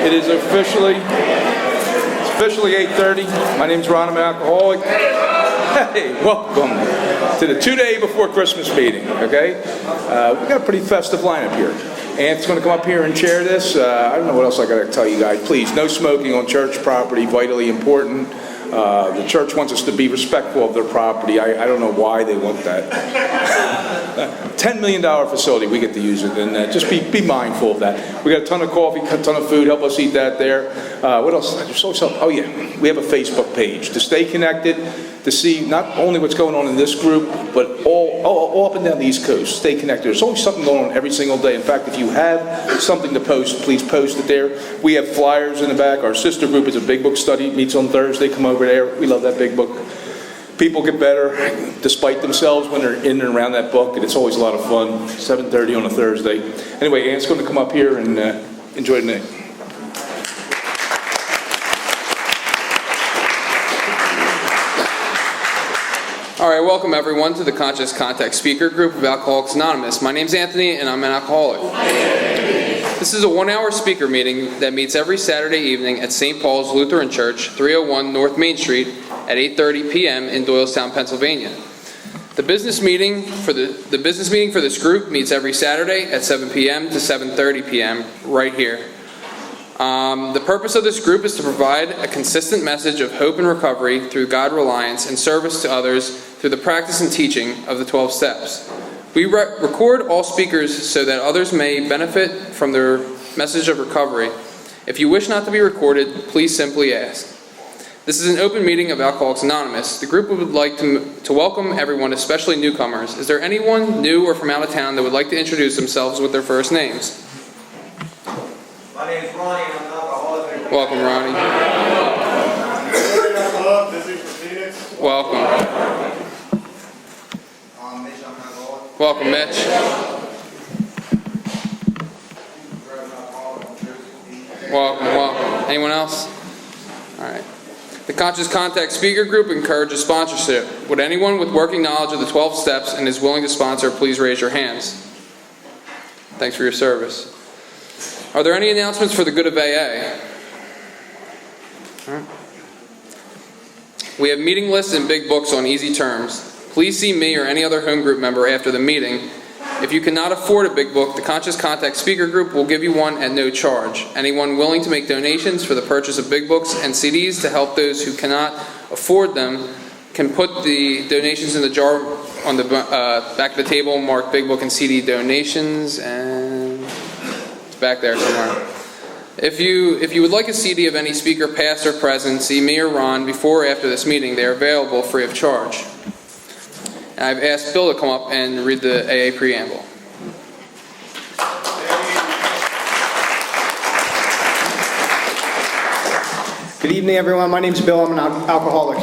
It is officially 8:30. My name's Ron, I'm an alcoholic. Hey, welcome to the 2 day before Christmas meeting, okay? We've got a pretty festive lineup here. Ant's going to come up here and chair this. I don't know what else I got to tell you guys. Please, no smoking on church property, vitally important. The church wants us to be respectful of their property. I don't know why they want that. $10 million facility, we get to use it, and just be mindful of that. We got a ton of coffee, a ton of food, help us eat that there. What else? Oh yeah, we have a Facebook page to stay connected, to see not only what's going on in this group, but all up and down the East Coast. Stay connected. There's always something going on every single day. In fact, if you have something to post, please post it there. We have flyers in the back. Our sister group is a Big Book study. It meets on Thursday. Come over there. We love that Big Book. People get better despite themselves when they're in and around that book, and it's always a lot of fun. 7:30 on a Thursday. Anyway, Ant's going to come up here and enjoy the night. All right, welcome everyone to the Conscious Contact Speaker Group of Alcoholics Anonymous. My name's Anthony, and I'm an alcoholic. This is a 1-hour speaker meeting that meets every Saturday evening at St. Paul's Lutheran Church, 301 North Main Street at 8:30 p.m. in Doylestown, Pennsylvania. The business meeting for this group meets every Saturday at 7 p.m. to 7:30 p.m. right here. The purpose of this group is to provide a consistent message of hope and recovery through God reliance and service to others through the practice and teaching of the 12 steps. We record all speakers so that others may benefit from their message of recovery. If you wish not to be recorded, please simply ask. This is an open meeting of Alcoholics Anonymous. The group would like to welcome everyone, especially newcomers. Is there anyone new or from out of town that would like to introduce themselves with their first names? My name is Ronnie, and I'm an alcoholic. Welcome, Ronnie. Welcome. Mitch, I'm an alcoholic. Welcome, Mitch. Welcome. Anyone else? All right. The Conscious Contact Speaker Group encourages sponsorship. Would anyone with working knowledge of the 12 steps and is willing to sponsor, please raise your hands. Thanks for your service. Are there any announcements for the good of AA? All right. We have meeting lists and big books on easy terms. Please see me or any other home group member after the meeting. If you cannot afford a big book, the Conscious Contact Speaker Group will give you one at no charge. Anyone willing to make donations for the purchase of big books and CDs to help those who cannot afford them can put the donations in the jar on the back of the table marked Big Book and CD donations, and it's back there somewhere. If you would like a CD of any speaker past or present, see me or Ron before or after this meeting. They are available free of charge. And I've asked Bill to come up and read the AA preamble. Good evening, everyone. My name is Bill. I'm an alcoholic.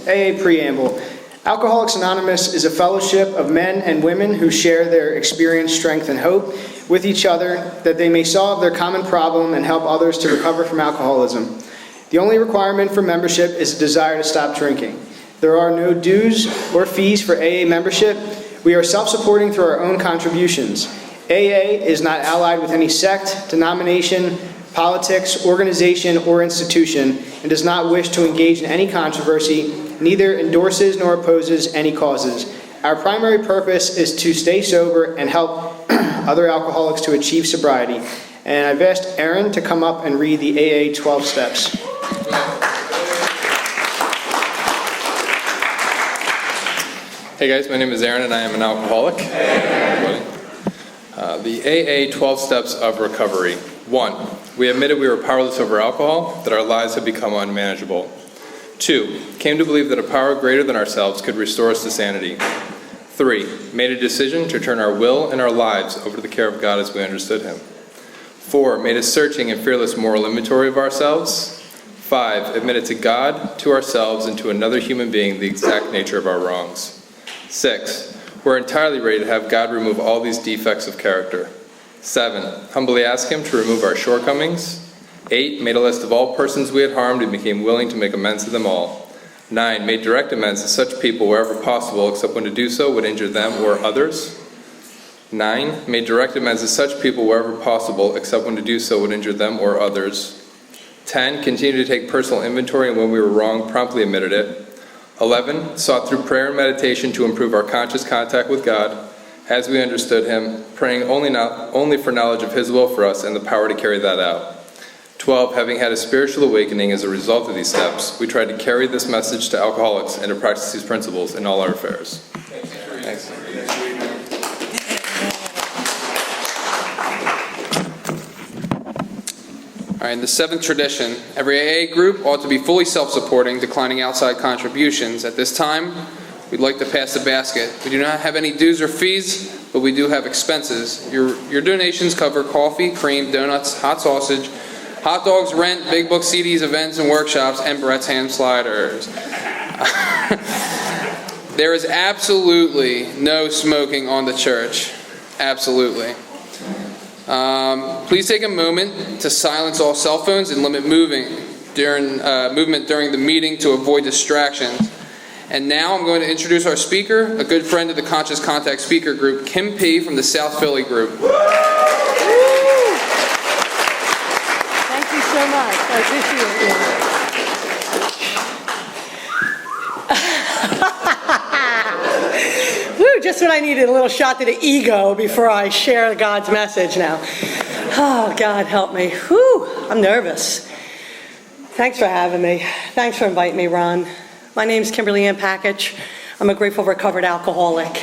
AA preamble. Alcoholics Anonymous is a fellowship of men and women who share their experience, strength, and hope with each other that they may solve their common problem and help others to recover from alcoholism. The only requirement for membership is a desire to stop drinking. There are no dues or fees for AA membership. We are self-supporting through our own contributions. AA is not allied with any sect, denomination, politics, organization, or institution, and does not wish to engage in any controversy, neither endorses nor opposes any causes. Our primary purpose is to stay sober and help other alcoholics to achieve sobriety. And I've asked Aaron to come up and read the AA 12 steps. Hey guys, my name is Aaron and I am an alcoholic. The AA 12 steps of recovery. 1. We admitted we were powerless over alcohol, that our lives had become unmanageable. 2. Came to believe that a power greater than ourselves could restore us to sanity. 3. Made a decision to turn our will and our lives over to the care of God as we understood Him. 4. Made a searching and fearless moral inventory of ourselves. 5. Admitted to God, to ourselves, and to another human being the exact nature of our wrongs. 6. We're entirely ready to have God remove all these defects of character. 7. Humbly ask Him to remove our shortcomings. 8. Made a list of all persons we had harmed and became willing to make amends to them all. 9. Made direct amends to such people wherever possible, except when to do so would injure them or others. 9, may direct them as to such people wherever possible, except when to do so would injure them or others. 10, continue to take personal inventory, and when we were wrong, promptly admitted it. 11, sought through prayer and meditation to improve our conscious contact with God as we understood Him, praying only for knowledge of His will for us and the power to carry that out. 12, having had a spiritual awakening as a result of these steps, we tried to carry this message to alcoholics and to practice these principles in all our affairs. Thanks. All right, in the 7th tradition, every AA group ought to be fully self-supporting, declining outside contributions. At this time, we'd like to pass the basket. We do not have any dues or fees, but we do have expenses. Your donations cover coffee, cream, donuts, hot sausage, hot dogs, rent, big book, CDs, events and workshops, and Brett's hand sliders. There is absolutely no smoking on the church. Absolutely. Please take a moment to silence all cell phones and limit movement during the meeting to avoid distractions. And now I'm going to introduce our speaker, a good friend of the Conscious Contact Speaker Group, Kim P. from the South Philly Group. Thank you so much. I appreciate it. Woo, just when I needed a little shot to the ego before I share God's message now. Oh, God help me. Whew, I'm nervous. Thanks for having me. Thanks for inviting me, Ron. My name's Kimberly Ann Package. I'm a grateful recovered alcoholic.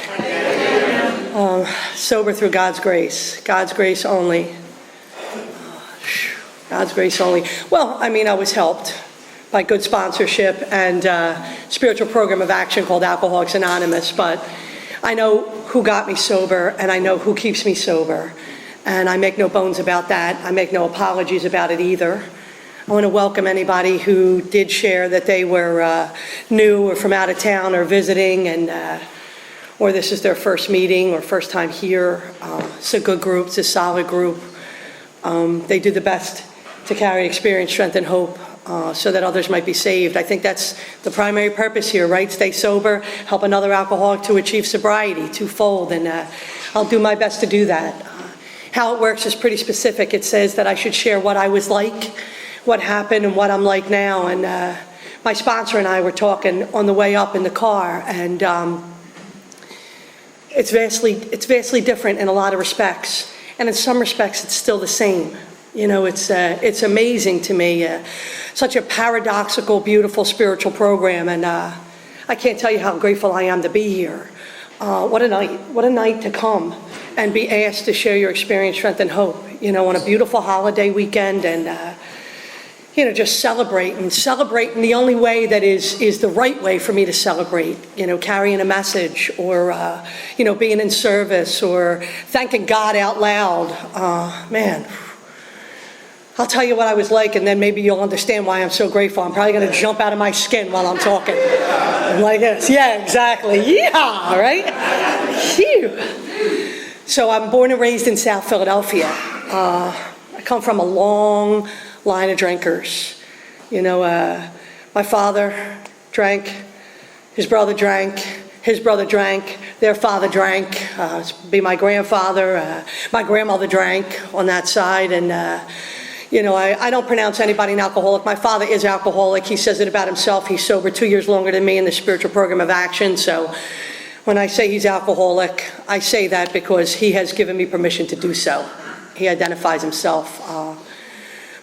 Sober through God's grace. God's grace only. God's grace only. Well, I mean, I was helped by good sponsorship and a spiritual program of action called Alcoholics Anonymous, but I know who got me sober and I know who keeps me sober. And I make no bones about that. I make no apologies about it either. I want to welcome anybody who did share that they were new or from out of town or visiting, and or this is their first meeting or first time here. It's a good group. It's a solid group. They do the best to carry experience, strength, and hope so that others might be saved. I think that's the primary purpose here, right? Stay sober, help another alcoholic to achieve sobriety, twofold, and I'll do my best to do that. How it works is pretty specific. It says that I should share what I was like, what happened, and what I'm like now. And my sponsor and I were talking on the way up in the car, and it's vastly different in a lot of respects. And in some respects, it's still the same. You know, it's amazing to me. Such a paradoxical, beautiful spiritual program, and I can't tell you how grateful I am to be here. What a night to come and be asked to share your experience, strength, and hope, you know, on a beautiful holiday weekend, and you know, just celebrate in the only way that is the right way for me to celebrate, you know, carrying a message, or you know, being in service, or thanking God out loud. Man, I'll tell you what I was like, and then maybe you'll understand why I'm so grateful. I'm probably going to jump out of my skin while I'm talking. I'm like this. Yeah, exactly. Yeehaw, right? Phew. So I'm born and raised in South Philadelphia. I come from a long line of drinkers. You know, my father drank, his brother drank, his brother drank, their father drank, be my grandfather, my grandmother drank on that side, and you know, I don't pronounce anybody an alcoholic. My father is alcoholic. He says it about himself. He's sober 2 years longer than me in the spiritual program of action. So when I say he's alcoholic, I say that because he has given me permission to do so. He identifies himself.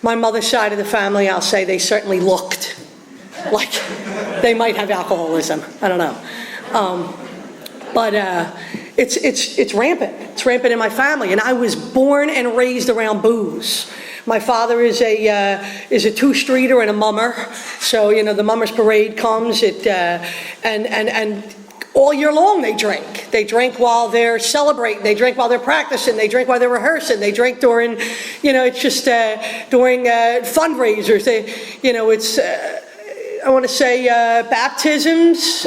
My mother's side of the family, I'll say they certainly looked like they might have alcoholism. I don't know. But it's rampant. It's rampant in my family. And I was born and raised around booze. My father is a two-streeter and a mummer. So, you know, the mummers parade comes, and all year long they drink. They drink while they're celebrating. They drink while they're practicing. They drink while they're rehearsing. They drink during, you know, it's just during fundraisers. You know, it's, I want to say baptisms,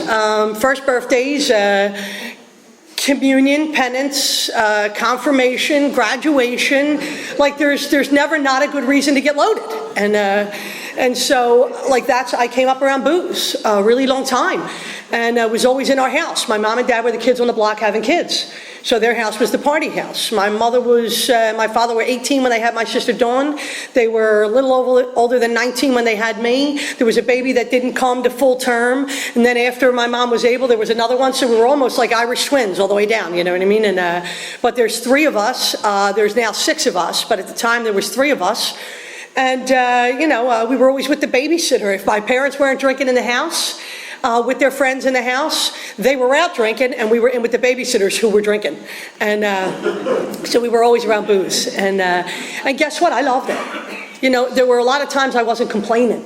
first birthdays, communion, penance, confirmation, graduation. Like there's never not a good reason to get loaded. And so like I came up around booze a really long time. and was always in our house. My mom and dad were the kids on the block having kids. So their house was the party house. My father were 18 when they had my sister Dawn. They were a little older than 19 when they had me. There was a baby that didn't come to full term. And then after my mom was able, there was another one. So we were almost like Irish twins all the way down, you know what I mean? But there's 3 of us. There's now 6 of us. But at the time, there was 3 of us. And, we were always with the babysitter. If my parents weren't drinking in the house, with their friends in the house, they were out drinking, and we were in with the babysitters who were drinking. And so we were always around booze. And guess what? I loved it. There were a lot of times I wasn't complaining.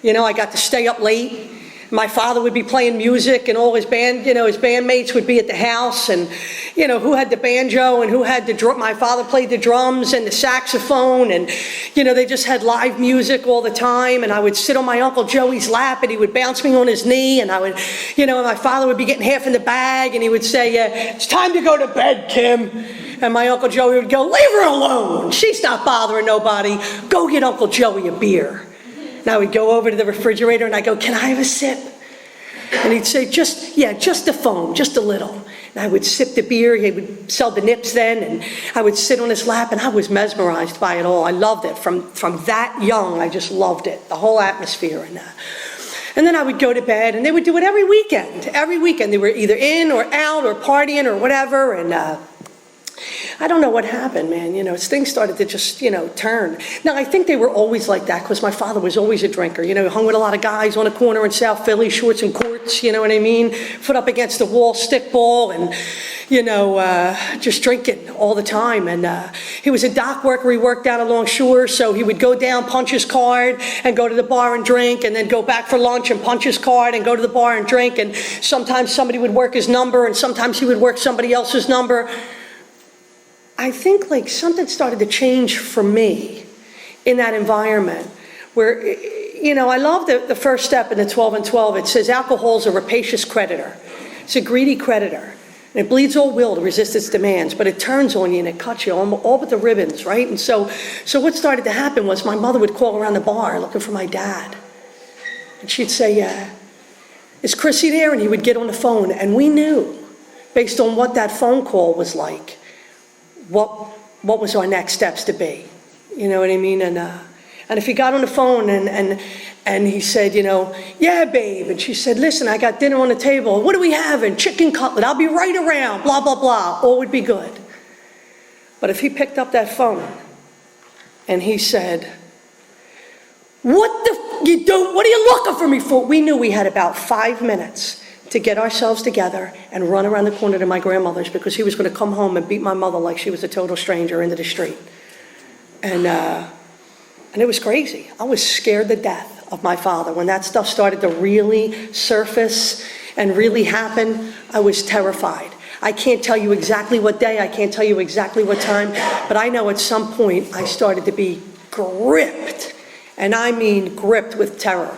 I got to stay up late. My father would be playing music, and all his bandmates would be at the house, and, who had the banjo and who had the drum. My father played the drums and the saxophone, and, they just had live music all the time, and I would sit on my Uncle Joey's lap, and he would bounce me on his knee, and I would, and my father would be getting half in the bag, and he would say, it's time to go to bed, Kim. And my Uncle Joey would go, leave her alone. She's not bothering nobody. Go get Uncle Joey a beer. And I would go over to the refrigerator and I go, can I have a sip? And he'd say, just the foam, just a little. And I would sip the beer. He would sell the nips then, and I would sit on his lap, and I was mesmerized by it all. I loved it. From that young, I just loved it, the whole atmosphere. And then I would go to bed, and they would do it every weekend. Every weekend. They were either in or out or partying or whatever, and I don't know what happened, man. Things started to just, turn. Now, I think they were always like that because my father was always a drinker. He hung with a lot of guys on the corner in South Philly, shorts and courts, you know what I mean? Foot up against the wall, stickball, and, just drinking all the time. And he was a dock worker. He worked down along shore, so he would go down, punch his card, and go to the bar and drink, and then go back for lunch and punch his card and go to the bar and drink. And sometimes somebody would work his number, and sometimes he would work somebody else's number. I think something started to change for me in that environment where, I love the first step in the 12 and 12. It says alcohol is a rapacious creditor. It's a greedy creditor. And it bleeds all will to resist its demands, but it turns on you and it cuts you all but the ribbons, right? And so what started to happen was my mother would call around the bar looking for my dad. And she'd say, is Chrissy there? And he would get on the phone. And we knew, based on what that phone call was like, what was our next steps to be, you know what I mean? And if he got on the phone and he said, yeah, babe, and she said, listen, I got dinner on the table. What are we having? Chicken cutlet. I'll be right around. Blah blah blah. All would be good. But if he picked up that phone and he said, what are you looking for me for? We knew we had about 5 minutes to get ourselves together and run around the corner to my grandmother's because he was going to come home and beat my mother like she was a total stranger into the street. And it was crazy. I was scared to death of my father. When that stuff started to really surface and really happen, I was terrified. I can't tell you exactly what day, I can't tell you exactly what time, but I know at some point I started to be gripped, and I mean gripped with terror.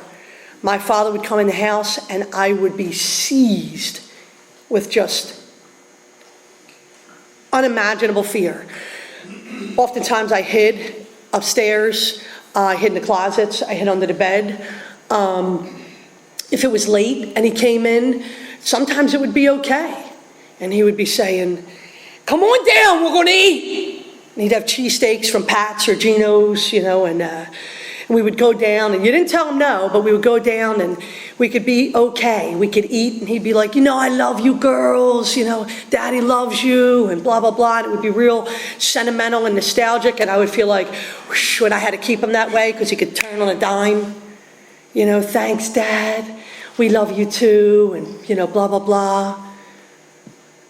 My father would come in the house and I would be seized with just unimaginable fear. Oftentimes I hid upstairs, I hid in the closets, I hid under the bed. If it was late and he came in, sometimes it would be okay. And he would be saying, come on down, we're going to eat. And he'd have cheesesteaks from Pat's or Gino's, and we would go down, and you didn't tell him no, but we would go down and we could be okay. We could eat, and he'd be like, I love you girls, Daddy loves you, and blah, blah, blah. And it would be real sentimental and nostalgic, and I would feel like, whoosh, and I had to keep him that way because he could turn on a dime. Thanks, Dad. We love you too, and, blah, blah, blah.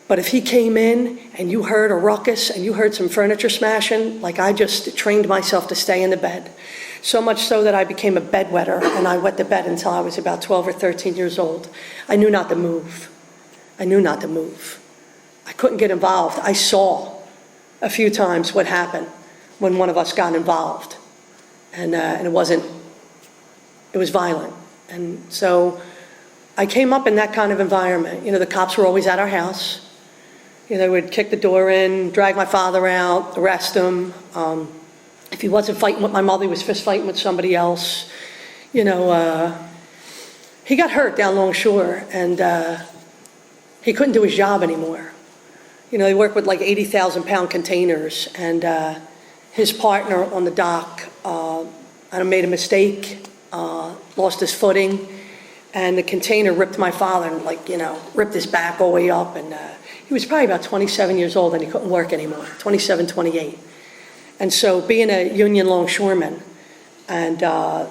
But if he came in and you heard a ruckus and you heard some furniture smashing, I just trained myself to stay in the bed. So much so that I became a bedwetter, and I wet the bed until I was about 12 or 13 years old. I knew not to move. I couldn't get involved. I saw a few times what happened when one of us got involved. And it was violent. And so I came up in that kind of environment. The cops were always at our house. They would kick the door in, drag my father out, arrest him. If he wasn't fighting with my mother, he was fist fighting with somebody else. he got hurt down Longshore, and he couldn't do his job anymore. You know, he worked with like 80,000-pound containers, and his partner on the dock made a mistake, lost his footing, and the container ripped my father and, like, you know, ripped his back all the way up, and he was probably about 27 years old, and he couldn't work anymore, 27, 28. And so being a union longshoreman, and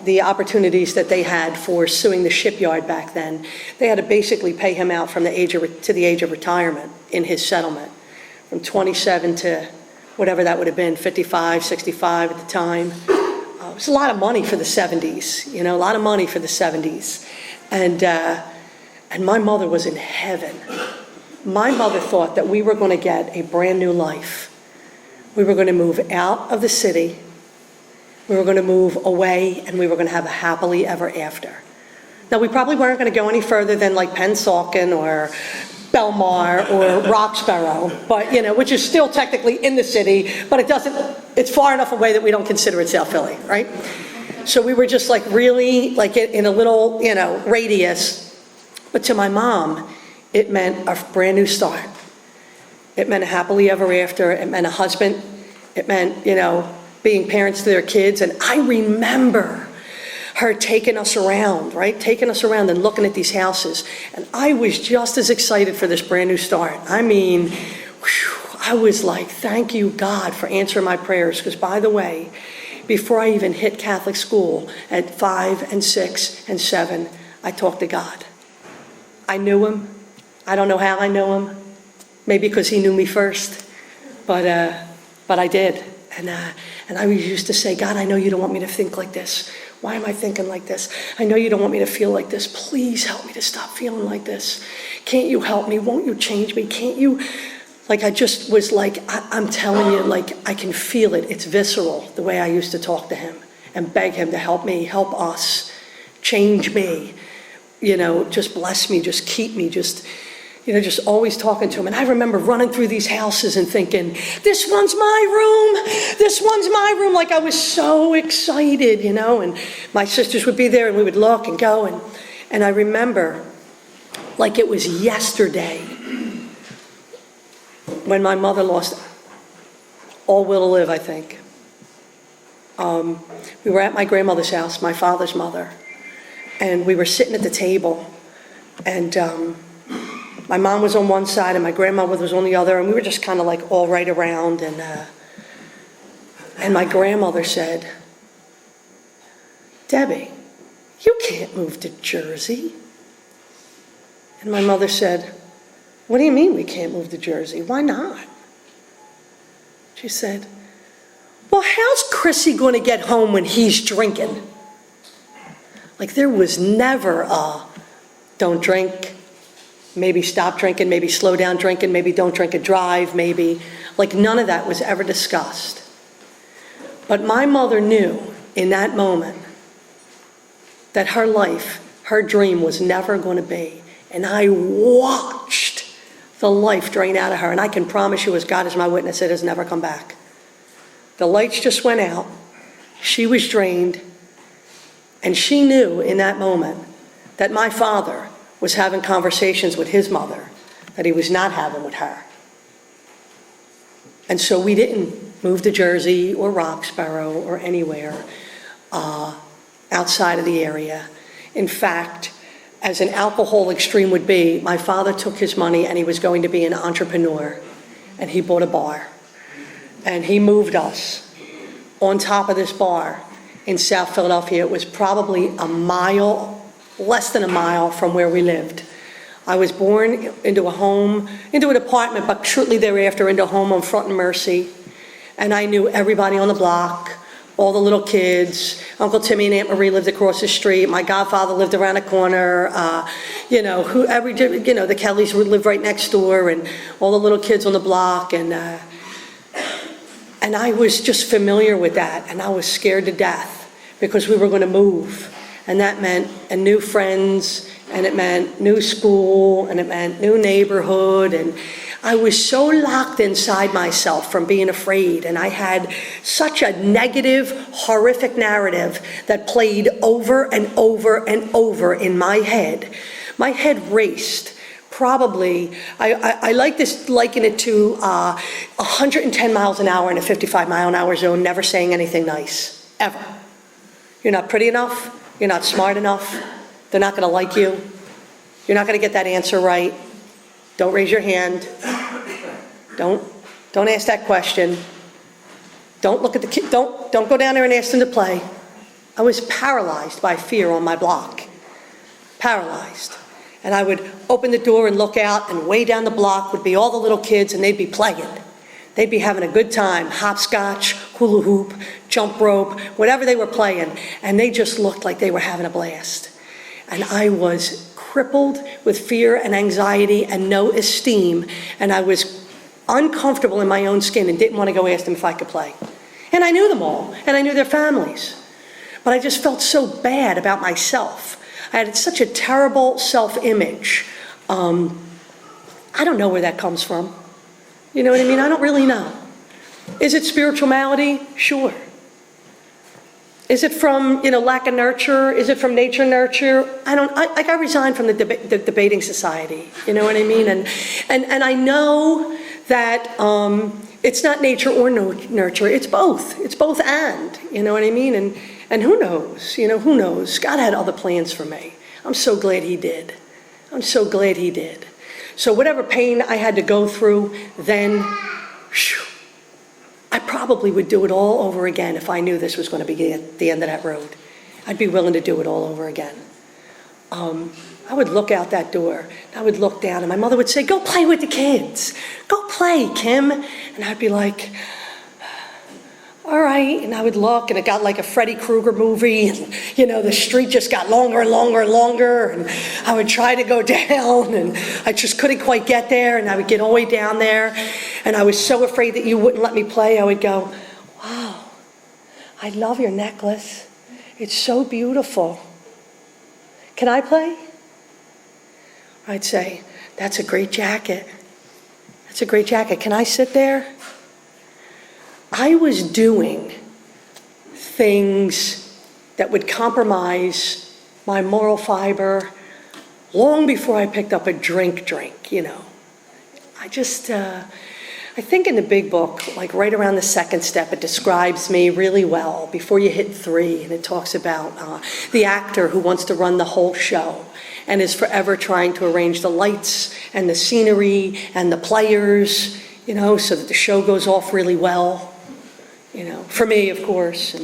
the opportunities that they had for suing the shipyard back then, they had to basically pay him out from the age of retirement in his settlement, from 27 to whatever that would have been, 55, 65 at the time. It was a lot of money for the 70s, you know, a lot of money for the 70s. And my mother was in heaven. My mother thought that we were going to get a brand new life. We were going to move out of the city. We were going to move away, and we were going to have a happily ever after. Now, we probably weren't going to go any further than like Pennsauken or Belmar or Roxborough, but, you know, which is still technically in the city, but it's far enough away that we don't consider it South Philly, right? So we were just like really like in a little, you know, radius. But to my mom, it meant a brand new start. It meant a happily ever after. It meant a husband. It meant, you know, being parents to their kids. And I remember her taking us around, right? Taking us around and looking at these houses. And I was just as excited for this brand new start. I mean, whew, I was like, thank you, God, for answering my prayers. Because, by the way, before I even hit Catholic school at 5 and 6 and 7, I talked to God. I knew him. I don't know how I know him. Maybe because he knew me first. But I did. And I used to say, God, I know you don't want me to think like this. Why am I thinking like this? I know you don't want me to feel like this. Please help me to stop feeling like this. Can't you help me? Won't you change me? Can't you? Like, I just was like, I'm telling you, like, I can feel it. It's visceral, the way I used to talk to him and beg him to help me, help us, change me, you know, just bless me, just keep me, just, you know, just always talking to him. And I remember running through these houses and thinking, this one's my room, this one's my room. Like, I was so excited, you know, and my sisters would be there and we would look and go. And I remember, like it was yesterday, when my mother lost all will to live, I think. We were at my grandmother's house, my father's mother, and we were sitting at the table, and my mom was on one side and my grandmother was on the other, and we were just kind of like all right around, and my grandmother said, Debbie, you can't move to Jersey. And my mother said, what do you mean we can't move to Jersey? Why not? She said, well, how's Chrissy going to get home when he's drinking? Like, there was never a don't drink, maybe stop drinking, maybe slow down drinking, maybe don't drink and drive, maybe. Like, none of that was ever discussed. But my mother knew in that moment that her life, her dream was never going to be. And I watched the life drain out of her. And I can promise you, as God is my witness, it has never come back. The lights just went out. She was drained. And she knew in that moment that my father was having conversations with his mother that he was not having with her. And so we didn't move to Jersey or Roxborough or anywhere outside of the area. In fact, as an alcoholic stream would be, my father took his money and he was going to be an entrepreneur, and he bought a bar. And he moved us on top of this bar in South Philadelphia. It was probably a mile, less than a mile from where we lived. I was born into a home, into an apartment, but shortly thereafter into a home on Front and Mercy. And I knew everybody on the block, all the little kids. Uncle Timmy and Aunt Marie lived across the street. My godfather lived around the corner. The Kellys lived right next door, and all the little kids on the block. And I was just familiar with that, and I was scared to death because we were going to move. And that meant new friends, and it meant new school, and it meant new neighborhood. And I was so locked inside myself from being afraid, and I had such a negative, horrific narrative that played over and over and over in my head. My head raced. Probably, I like this, liken it to 110 miles an hour in a 55-mile-an-hour zone, never saying anything nice, ever. You're not pretty enough. You're not smart enough. They're not going to like you. You're not going to get that answer right. Don't raise your hand. Don't ask that question. Don't look at the kid. Don't go down there and ask them to play. I was paralyzed by fear on my block. Paralyzed. And I would open the door and look out, and way down the block would be all the little kids, and they'd be playing. They'd be having a good time, hopscotch, hula hoop, jump rope, whatever they were playing, and they just looked like they were having a blast. And I was crippled with fear and anxiety and no esteem, and I was uncomfortable in my own skin and didn't want to go ask them if I could play. And I knew them all, and I knew their families. But I just felt so bad about myself. I had such a terrible self-image. I don't know where that comes from. You know what I mean? I don't really know. Is it spiritual malady? Sure. Is it from, lack of nurture? Is it from nature nurture? I resigned from the debating society. You know what I mean? And I know that it's not nature or nurture. It's both. It's both and. You know what I mean? And who knows? Who knows? God had other plans for me. I'm so glad he did. I'm so glad he did. So whatever pain I had to go through then, I probably would do it all over again if I knew this was going to be at the end of that road. I'd be willing to do it all over again. I would look out that door, and I would look down, and my mother would say, "Go play with the kids. Go play, Kim." And I'd be like, all right, and I would look, and it got like a Freddy Krueger movie, and the street just got longer and longer and longer, and I would try to go down, and I just couldn't quite get there, and I would get all the way down there, and I was so afraid that you wouldn't let me play. I would go, "Wow, I love your necklace. It's so beautiful. Can I play?" I'd say, "That's a great jacket. That's a great jacket. Can I sit there?" I was doing things that would compromise my moral fiber long before I picked up a drink. I think in the big book, like right around the second step, it describes me really well before you hit 3, and it talks about the actor who wants to run the whole show and is forever trying to arrange the lights and the scenery and the players, so that the show goes off really well. For me, of course.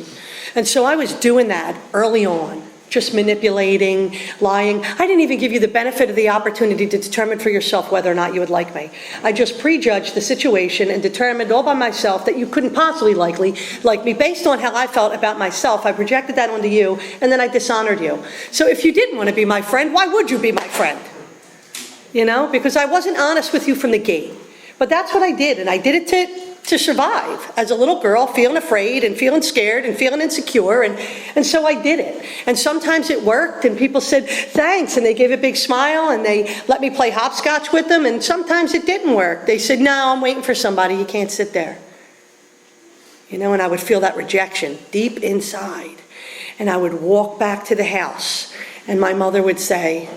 And so I was doing that early on, just manipulating, lying. I didn't even give you the benefit of the opportunity to determine for yourself whether or not you would like me. I just prejudged the situation and determined all by myself that you couldn't possibly like me based on how I felt about myself. I projected that onto you, and then I dishonored you. So if you didn't want to be my friend, why would you be my friend? Because I wasn't honest with you from the gate. But that's what I did, and I did it to survive as a little girl, feeling afraid and feeling scared and feeling insecure, and so I did it. And sometimes it worked, and people said, "Thanks," and they gave a big smile, and they let me play hopscotch with them, and sometimes it didn't work. They said, "No, I'm waiting for somebody, you can't sit there." And I would feel that rejection deep inside, and I would walk back to the house, and my mother would say,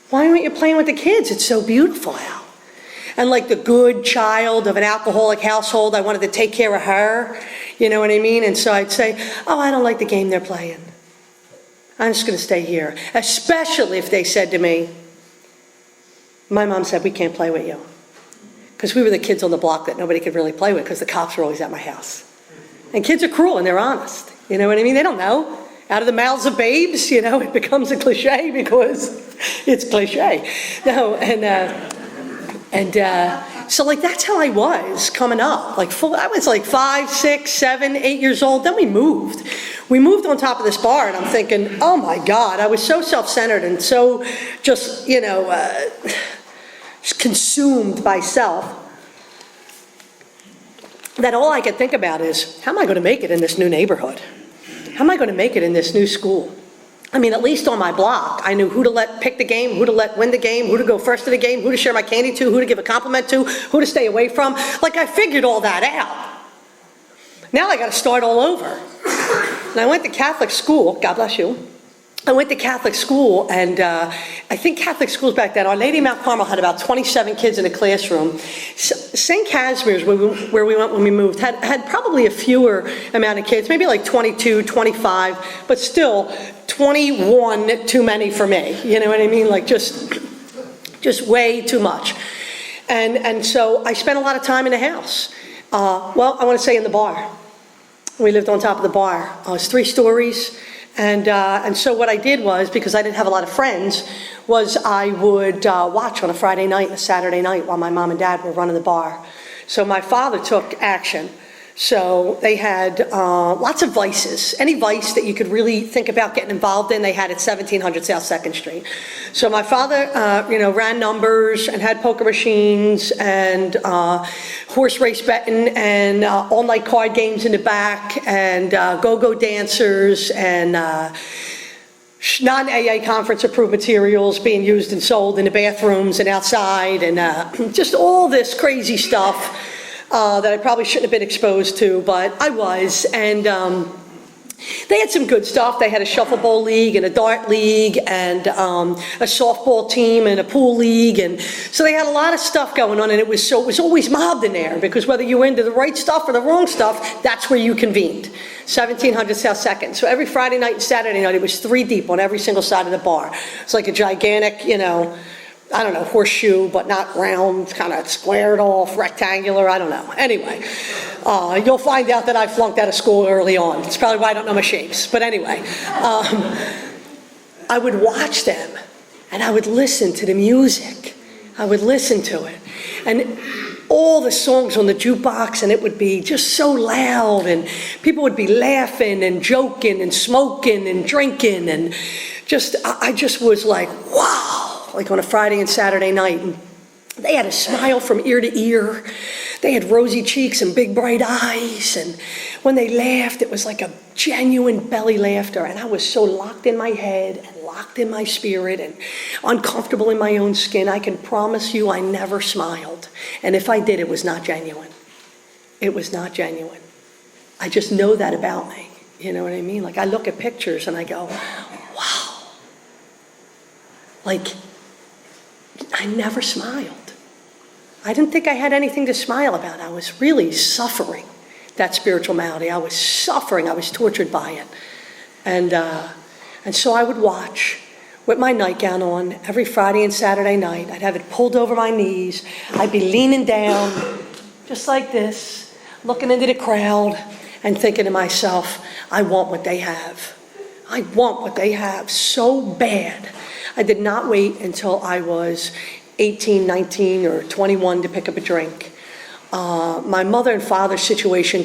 "Why aren't you playing with the kids? It's so beautiful out." And like the good child of an alcoholic household, I wanted to take care of her, you know what I mean? And so I'd say, "Oh, I don't like the game they're playing. I'm just going to stay here." Especially if they said to me, my mom said, "We can't play with you." Because we were the kids on the block that nobody could really play with because the cops were always at my house. And kids are cruel and they're honest, you know what I mean? They don't know. Out of the mouths of babes, it becomes a cliche because it's cliche. No, so that's how I was coming up. I was 5, 6, 7, 8 years old. Then we moved. We moved on top of this bar, and I'm thinking, oh my God, I was so self-centered and so just, just consumed by self that all I could think about is, how am I going to make it in this new neighborhood? How am I going to make it in this new school? I mean, at least on my block, I knew who to let pick the game, who to let win the game, who to go first to the game, who to share my candy to, who to give a compliment to, who to stay away from. Like, I figured all that out. Now I got to start all over. And I went to Catholic school, God bless you. I went to Catholic school, and I think Catholic schools back then, Our Lady of Mount Carmel had about 27 kids in a classroom. St. Casimir's, where we went when we moved, had probably a fewer amount of kids, maybe like 22, 25, but still 21 too many for me. You know what I mean? Like just way too much. And so I spent a lot of time in the house. Well, I want to say in the bar. We lived on top of the bar. It was 3 stories. And so what I did was, because I didn't have a lot of friends, was I would watch on a Friday night and a Saturday night while my mom and dad were running the bar. So my father took action. So they had lots of vices. Any vice that you could really think about getting involved in, they had at 1700 South 2nd Street. So my father, ran numbers and had poker machines and horse race betting and all-night card games in the back and go-go dancers and non-AA conference-approved materials being used and sold in the bathrooms and outside and just all this crazy stuff. That I probably shouldn't have been exposed to, but I was. And they had some good stuff. They had a shuffleboard league and a dart league and a softball team and a pool league. And so they had a lot of stuff going on, and it was always mobbed in there, because whether you were into the right stuff or the wrong stuff, that's where you convened. 1700 South 2nd. So every Friday night and Saturday night, it was 3 deep on every single side of the bar. It's like a gigantic, I don't know, horseshoe, but not round, kind of squared off, rectangular, I don't know. Anyway, you'll find out that I flunked out of school early on. It's probably why I don't know my shapes. But anyway, I would watch them, and I would listen to the music. I would listen to it. And all the songs on the jukebox, and it would be just so loud, and people would be laughing and joking and smoking and drinking, and I just was like, wow. Like on a Friday and Saturday night. And they had a smile from ear to ear. They had rosy cheeks and big bright eyes. And when they laughed, it was like a genuine belly laughter. And I was so locked in my head and locked in my spirit and uncomfortable in my own skin. I can promise you I never smiled. And if I did, it was not genuine. It was not genuine. I just know that about me. You know what I mean? Like, I look at pictures and I go, wow. Like, I never smiled. I didn't think I had anything to smile about. I was really suffering that spiritual malady. I was suffering. I was tortured by it. And so I would watch with my nightgown on every Friday and Saturday night. I'd have it pulled over my knees. I'd be leaning down just like this, looking into the crowd and thinking to myself, I want what they have. I want what they have so bad. I did not wait until I was 18, 19, or 21 to pick up a drink. My mother and father's situation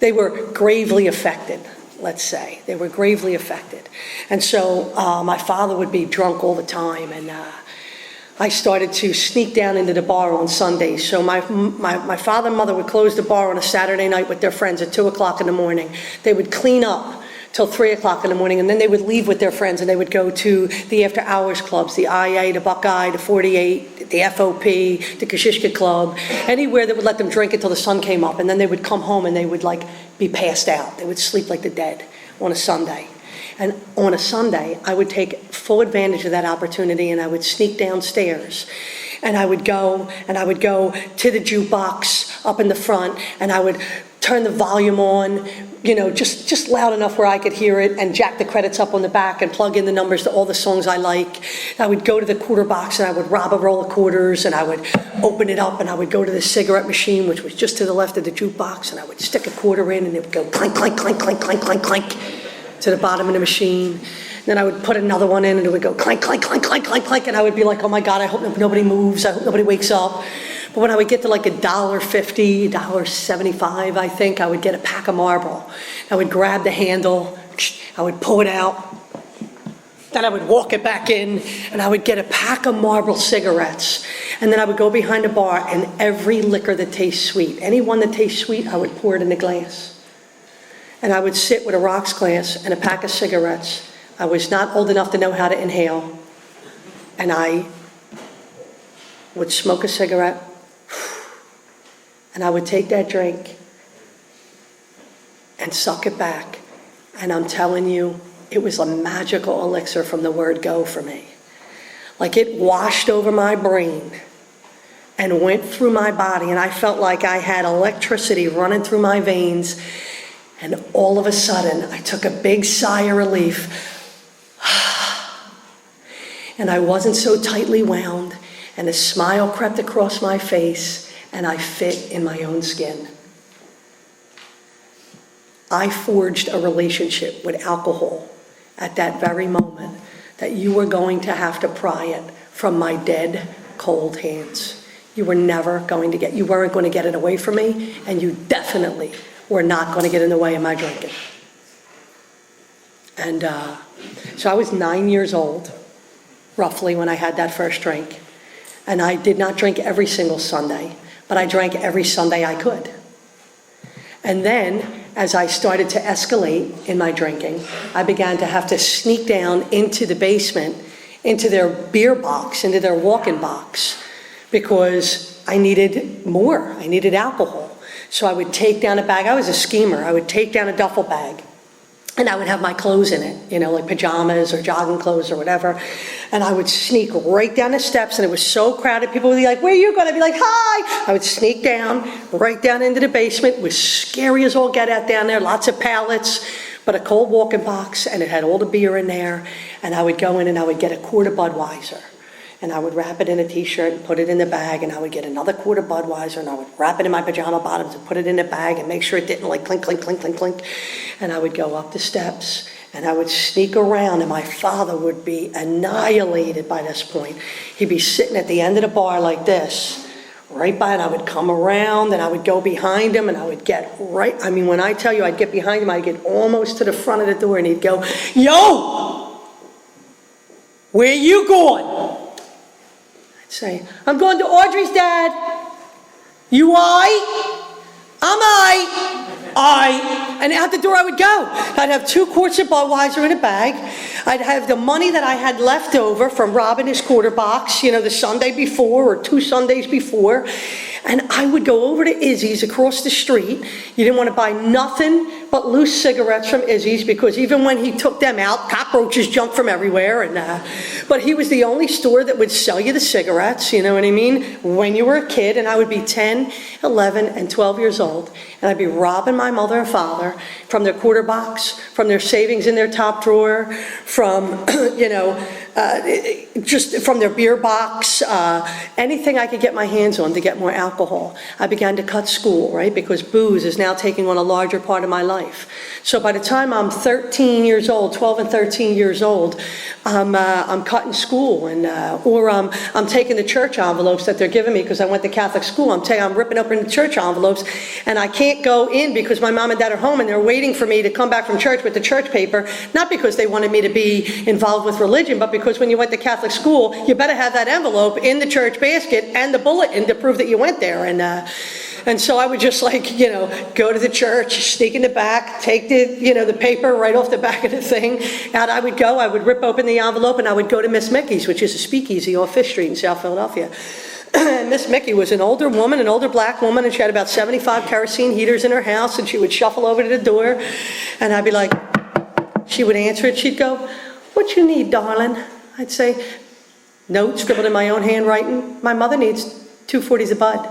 they were gravely affected, let's say. They were gravely affected. And so my father would be drunk all the time, and I started to sneak down into the bar on Sundays. So my father and mother would close the bar on a Saturday night with their friends at 2 o'clock in the morning. They would clean up till 3 o'clock in the morning, and then they would leave with their friends, and they would go to the after-hours clubs, the IA, the Buckeye, the 48, the FOP, the Kashishka Club, anywhere that would let them drink until the sun came up, and then they would come home and they would be passed out. They would sleep like the dead on a Sunday. And on a Sunday, I would take full advantage of that opportunity, and I would sneak downstairs. And I would go to the jukebox up in the front, and I would turn the volume on, just loud enough where I could hear it, and jack the credits up on the back and plug in the numbers to all the songs I like. I would go to the quarter box and I would rob a roll of quarters, and I would open it up, and I would go to the cigarette machine, which was just to the left of the jukebox, and I would stick a quarter in, and it would go clank, clank, clank, clank, clank, clank, clank to the bottom of the machine. Then I would put another one in, and it would go clank, clank, clank, clank, clank, clank, and I would be like, oh my God, I hope nobody moves, I hope nobody wakes up. But when I would get to like $1.50, $1.75, I think, I would get a pack of Marlboro. I would grab the handle, I would pull it out, then I would walk it back in, and I would get a pack of Marlboro cigarettes. And then I would go behind the bar, and every liquor that tastes sweet, any one that tastes sweet, I would pour it in a glass. and I would sit with a rocks glass and a pack of cigarettes. I was not old enough to know how to inhale, and I would smoke a cigarette, and I would take that drink and suck it back. And I'm telling you, it was a magical elixir from the word go for me. Like it washed over my brain and went through my body, and I felt like I had electricity running through my veins. And all of a sudden, I took a big sigh of relief. And I wasn't so tightly wound, and a smile crept across my face, and I fit in my own skin. I forged a relationship with alcohol at that very moment that you were going to have to pry it from my dead, cold hands. You weren't going to get it away from me, and you definitely were not going to get in the way of my drinking. And so I was 9 years old, roughly, when I had that first drink. And I did not drink every single Sunday, but I drank every Sunday I could. And then, as I started to escalate in my drinking, I began to have to sneak down into the basement, into their beer box, into their walk-in box, because I needed more. I needed alcohol. So I would take down a bag. I was a schemer. I would take down a duffel bag, and I would have my clothes in it, like pajamas or jogging clothes or whatever. And I would sneak right down the steps, and it was so crowded. People would be like, "Where are you going?" I'd be like, "Hi." I would sneak down, right down into the basement. It was scary as all get out down there, lots of pallets, but a cold walk-in box, and it had all the beer in there. And I would go in and I would get a quart of Budweiser. And I would wrap it in a t-shirt and put it in the bag, and I would get another quart of Budweiser, and I would wrap it in my pajama bottoms and put it in the bag and make sure it didn't like clink, clink, clink, clink, clink. And I would go up the steps, and I would sneak around, and my father would be annihilated by this point. He'd be sitting at the end of the bar like this, right by, and I would come around, and I would go behind him, and I would get right, when I tell you I'd get behind him, I'd get almost to the front of the door, and he'd go, "Yo, where you going?" Say, "I'm going to Audrey's, Dad." "You I?" "I'm I. And out the door I would go. I'd have 2 quarts of Budweiser in a bag. I'd have the money that I had left over from robbing his quarter box, the Sunday before or 2 Sundays before. And I would go over to Izzy's across the street. You didn't want to buy nothing but loose cigarettes from Izzy's, because even when he took them out, cockroaches jumped from everywhere. But he was the only store that would sell you the cigarettes, you know what I mean, when you were a kid. And I would be 10, 11, and 12 years old. And I'd be robbing my mother and father from their quarter box, from their savings in their top drawer, from, just from their beer box, anything I could get my hands on to get more alcohol. I began to cut school, right? Because booze is now taking on a larger part of my life. So by the time I'm 13 years old, 12 and 13 years old, I'm cutting school, or I'm taking the church envelopes that they're giving me because I went to Catholic school. I'm ripping open the church envelopes, and I can't go in because my mom and dad are home, and they're waiting for me to come back from church with the church paper, not because they wanted me to be involved with religion, but because when you went to Catholic school, you better have that envelope in the church basket and the bulletin to prove that you went there. And so I would just go to the church, sneak in the back, take the paper right off the back of the thing. Out I would go, I would rip open the envelope, and I would go to Miss Mickey's, which is a speakeasy off Fifth Street in South Philadelphia. And Miss Mickey was an older woman, an older black woman, and she had about 75 kerosene heaters in her house, and she would shuffle over to the door, and I'd be like, she would answer it, she'd go, "What you need, darling?" I'd say, note scribbled in my own handwriting, "My mother needs 2 40s of Bud."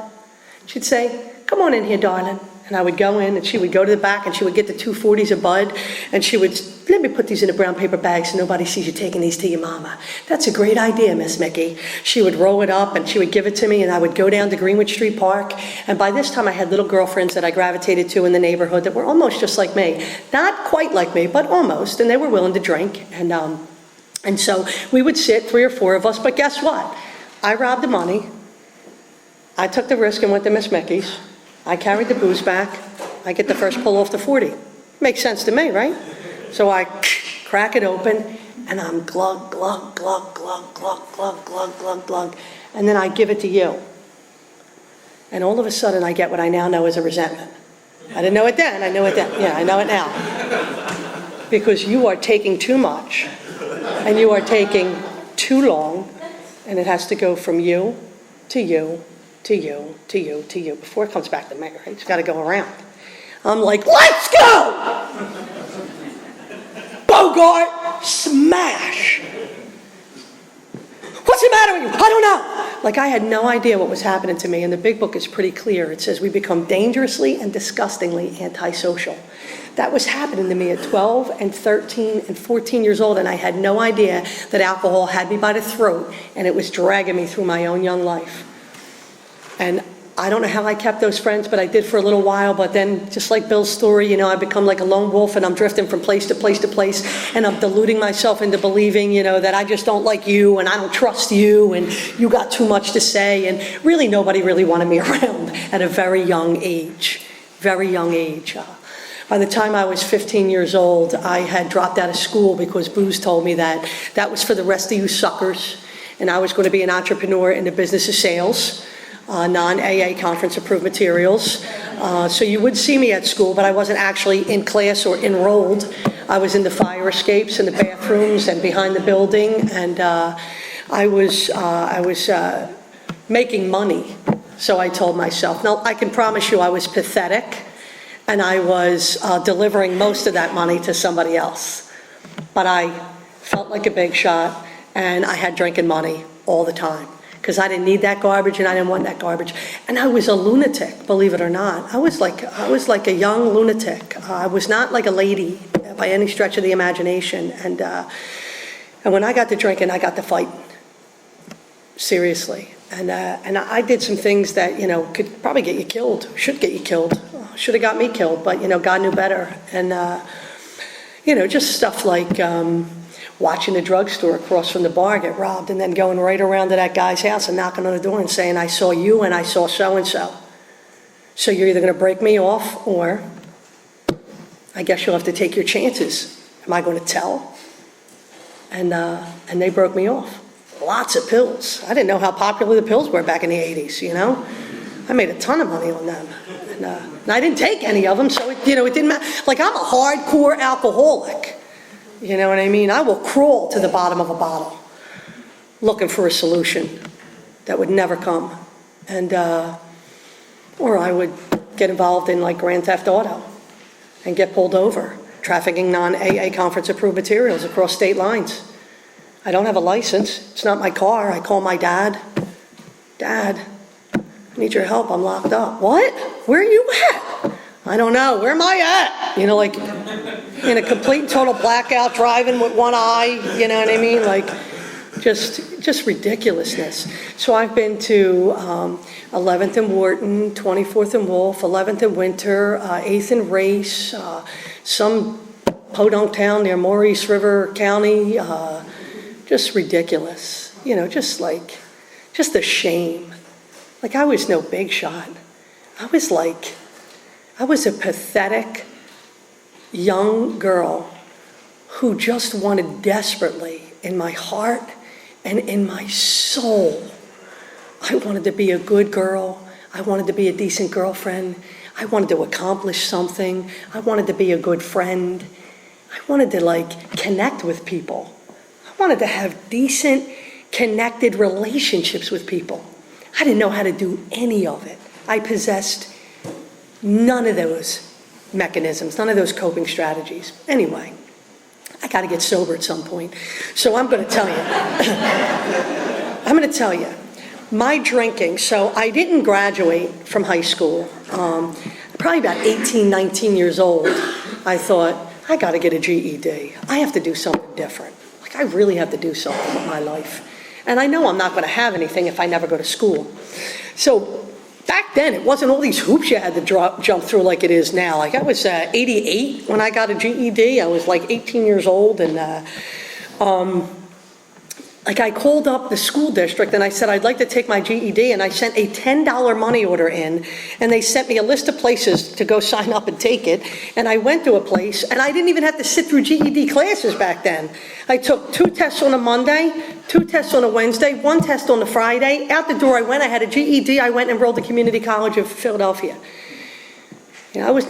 She'd say, "Come on in here, darling." And I would go in, and she would go to the back, and she would get the 2 40s of Bud, and she would, "Let me put these in a brown paper bag so nobody sees you taking these to your mama." "That's a great idea, Miss Mickey." She would roll it up, and she would give it to me, and I would go down to Greenwood Street Park. And by this time, I had little girlfriends that I gravitated to in the neighborhood that were almost just like me. Not quite like me, but almost, and they were willing to drink. And so we would sit, 3 or 4 of us, but guess what? I robbed the money. I took the risk and went to Miss Mickey's. I carried the booze back. I get the first pull off the 40. Makes sense to me, right? So I crack it open, and I'm glug, glug, glug, glug, glug, glug, glug, glug, glug, and then I give it to you. And all of a sudden, I get what I now know as a resentment. I didn't know it then, I know it then. Yeah, I know it now. Because you are taking too much, and you are taking too long, and it has to go from you to you to you to you to you before it comes back to me, right? It's got to go around. I'm like, let's go! Bogart, smash! What's the matter with you? I don't know. Like, I had no idea what was happening to me, and the big book is pretty clear. It says we become dangerously and disgustingly antisocial. That was happening to me at 12 and 13 and 14 years old, and I had no idea that alcohol had me by the throat, and it was dragging me through my own young life. And I don't know how I kept those friends, but I did for a little while. But then, just like Bill's story, I become like a lone wolf, and I'm drifting from place to place to place, and I'm deluding myself into believing, that I just don't like you, and I don't trust you, and you got too much to say, and really nobody really wanted me around at a very young age, very young age. By the time I was 15 years old, I had dropped out of school because Booze told me that that was for the rest of you suckers, and I was going to be an entrepreneur in the business of sales. Non-AA conference-approved materials. So you would see me at school, but I wasn't actually in class or enrolled. I was in the fire escapes and the bathrooms and behind the building, and I was making money. So I told myself. Now, I can promise you I was pathetic, and I was delivering most of that money to somebody else. But I felt like a big shot, and I had drinking money all the time, because I didn't need that garbage and I didn't want that garbage. And I was a lunatic, believe it or not. I was like a young lunatic. I was not like a lady by any stretch of the imagination. And when I got to drinking, I got to fighting. Seriously. And I did some things that, could probably get you killed, should get you killed, should have got me killed, but, God knew better. And, just stuff like watching the drugstore across from the bar get robbed, and then going right around to that guy's house and knocking on the door and saying, I saw you and I saw so-and-so. So you're either going to break me off, or I guess you'll have to take your chances. Am I going to tell? And they broke me off. Lots of pills. I didn't know how popular the pills were back in the 80s, I made a ton of money on them. And I didn't take any of them, so it didn't matter. Like, I'm a hardcore alcoholic. You know what I mean? I will crawl to the bottom of a bottle looking for a solution that would never come. And, or I would get involved in like Grand Theft Auto and get pulled over, trafficking non-AA conference-approved materials across state lines. I don't have a license. It's not my car. I call my dad. Dad, I need your help. I'm locked up. What? Where are you at? I don't know. Where am I at? Like in a complete and total blackout, driving with one eye, you know what I mean? Like, just ridiculousness. So I've been to 11th and Wharton, 24th and Wolf, 11th and Winter, 8th and Race, some podunk town near Maurice River County, just ridiculous. Just a shame. Like, I was no big shot. I was a pathetic young girl who just wanted desperately, in my heart and in my soul, I wanted to be a good girl. I wanted to be a decent girlfriend. I wanted to accomplish something. I wanted to be a good friend. I wanted to connect with people. I wanted to have decent, connected relationships with people. I didn't know how to do any of it. I possessed none of those mechanisms, none of those coping strategies. Anyway, I got to get sober at some point. So I'm going to tell you. My drinking, so I didn't graduate from high school. Probably about 18, 19 years old, I thought, I got to get a GED. I have to do something different. I really have to do something with my life. And I know I'm not going to have anything if I never go to school. So back then, it wasn't all these hoops you had to jump through like it is now. I was 88 when I got a GED. I was 18 years old, and I called up the school district and I said, I'd like to take my GED, and I sent a $10 money order in, and they sent me a list of places to go sign up and take it. And I went to a place, and I didn't even have to sit through GED classes back then. I took 2 tests on a Monday, 2 tests on a Wednesday, 1 test on a Friday. Out the door I went. I had a GED. I went and enrolled at Community College of Philadelphia. You know, I was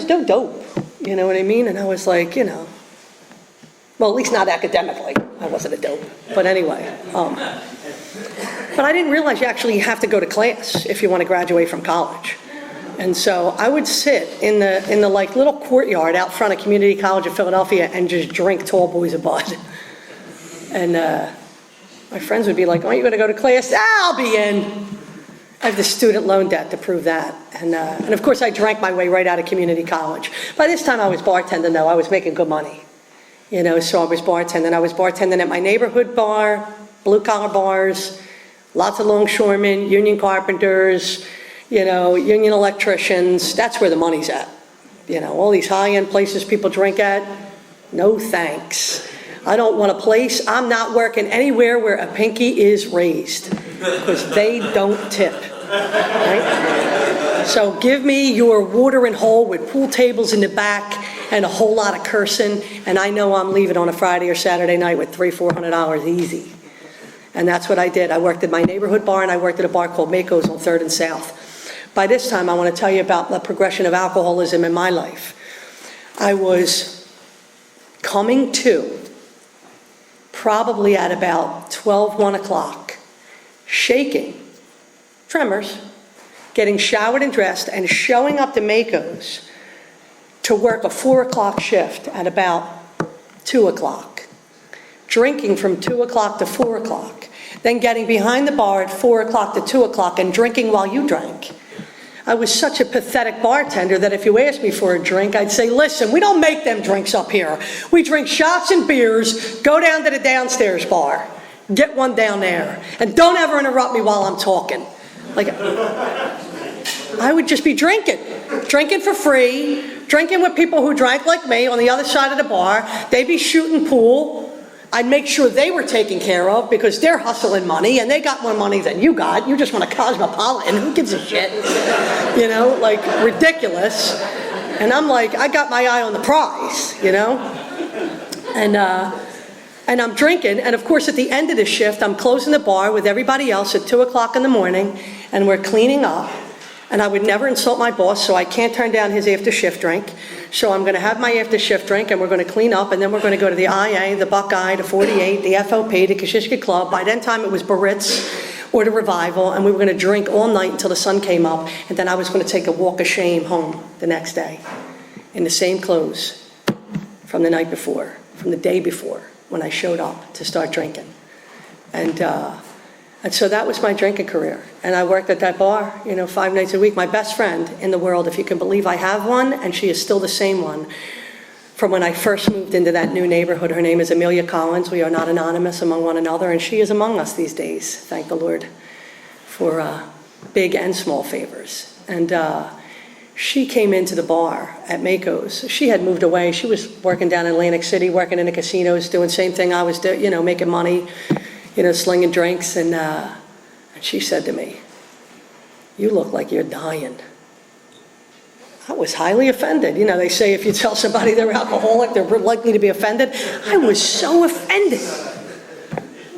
no dope, you know what I mean? And I was like, you know, well, at least not academically. I wasn't a dope. But anyway, but I didn't realize you actually have to go to class if you want to graduate from college. And so I would sit in the like little courtyard out front of Community College of Philadelphia and just drink Tall Boys of Bud. And my friends would be like, aren't you going to go to class? I'll be in. I have the student loan debt to prove that. And of course, I drank my way right out of community college. By this time, I was bartending, though. I was making good money. You know, so I was bartending. I was bartending at my neighborhood bar, blue-collar bars, lots of longshoremen, union carpenters, you know, union electricians. That's where the money's at. You know, all these high-end places people drink at, no thanks. I don't want a place. I'm not working anywhere where a pinky is raised because they don't tip. Right? So give me your watering hole with pool tables in the back and a whole lot of cursing, and I know I'm leaving on a Friday or Saturday night with $300-400 easy. And that's what I did. I worked at my neighborhood bar, and I worked at a bar called Mako's on 3rd and South. By this time, I want to tell you about the progression of alcoholism in my life. I was coming to probably at about 1 o'clock, shaking, tremors, getting showered and dressed, and showing up to Mako's to work a 4 o'clock shift at about 2 o'clock, drinking from 2 o'clock to 4 o'clock, then getting behind the bar at 4 o'clock to 2 o'clock and drinking while you drank. I was such a pathetic bartender that if you asked me for a drink, I'd say, listen, we don't make them drinks up here. We drink shots and beers, go down to the downstairs bar, get one down there, and don't ever interrupt me while I'm talking. Like, I would just be drinking for free, drinking with people who drank like me on the other side of the bar. They'd be shooting pool. I'd make sure they were taken care of because they're hustling money and they got more money than you got. You just want a Cosmopolitan. Who gives a shit? You know, like ridiculous. And I'm like, I got my eye on the prize, you know? And I'm drinking. And of course, at the end of the shift, I'm closing the bar with everybody else at 2 o'clock in the morning and we're cleaning up. And I would never insult my boss, so I can't turn down his after shift drink. So I'm going to have my after shift drink, and we're going to clean up, and then we're going to go to the IA, the Buckeye, the 48, the FOP, the Kashishka Club. By that time, it was Baritz or the Revival, and we were going to drink all night until the sun came up, and then I was going to take a walk of shame home the next day in the same clothes from the night before, from the day before, when I showed up to start drinking. And so that was my drinking career. And I worked at that bar, 5 nights a week. My best friend in the world, if you can believe I have one, and she is still the same one, from when I first moved into that new neighborhood. Her name is Amelia Collins. We are not anonymous among one another, and she is among us these days, thank the Lord, for big and small favors. And she came into the bar at Mako's. She had moved away. She was working down in Atlantic City, working in the casinos, doing the same thing I was doing, making money, slinging drinks, and she said to me, "You look like you're dying." I was highly offended. They say if you tell somebody they're alcoholic, they're likely to be offended. I was so offended.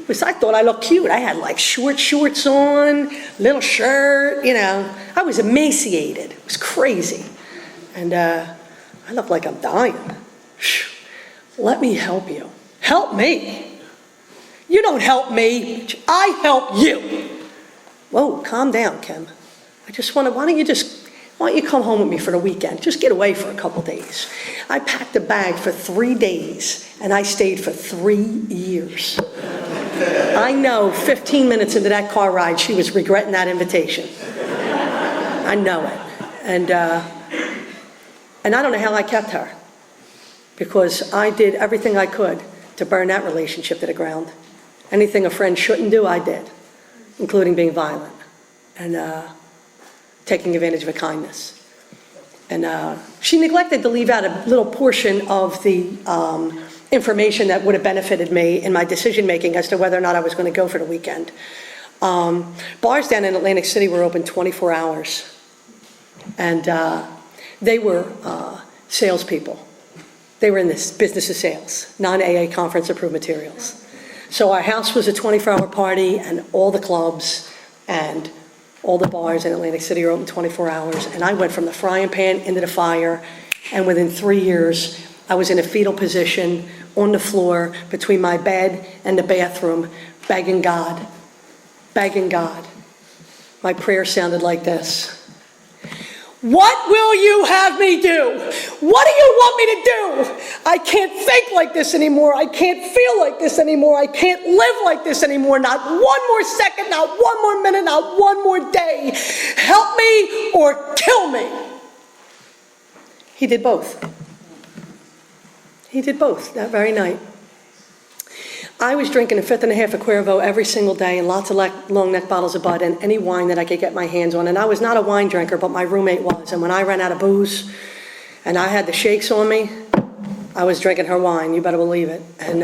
Because I thought I looked cute. I had like short shorts on, little shirt, I was emaciated. It was crazy. And I looked like I'm dying. Let me help you. Help me. You don't help me, I help you. Whoa, calm down, Kim. Why don't you come home with me for the weekend? Just get away for a couple days. I packed a bag for 3 days, and I stayed for 3 years. I know 15 minutes into that car ride, she was regretting that invitation. I know it. And I don't know how I kept her, because I did everything I could to burn that relationship to the ground. Anything a friend shouldn't do, I did, including being violent and taking advantage of a kindness. And she neglected to leave out a little portion of the information that would have benefited me in my decision-making as to whether or not I was going to go for the weekend. Bars down in Atlantic City were open 24 hours. And they were salespeople. They were in this business of sales, non-AA conference approved materials. So our house was a 24-hour party, and all the clubs, and All the bars in Atlantic City are open 24 hours. And I went from the frying pan into the fire. And within 3 years, I was in a fetal position on the floor between my bed and the bathroom, begging God, begging God. My prayer sounded like this. What will you have me do? What do you want me to do? I can't think like this anymore. I can't feel like this anymore. I can't live like this anymore. Not one more second, not one more minute, not one more day. Help me or kill me. He did both. He did both that very night. I was drinking a fifth and a half of Cuervo every single day and lots of long neck bottles of Bud and any wine that I could get my hands on. And I was not a wine drinker, but my roommate was. And when I ran out of booze and I had the shakes on me, I was drinking her wine, you better believe it. And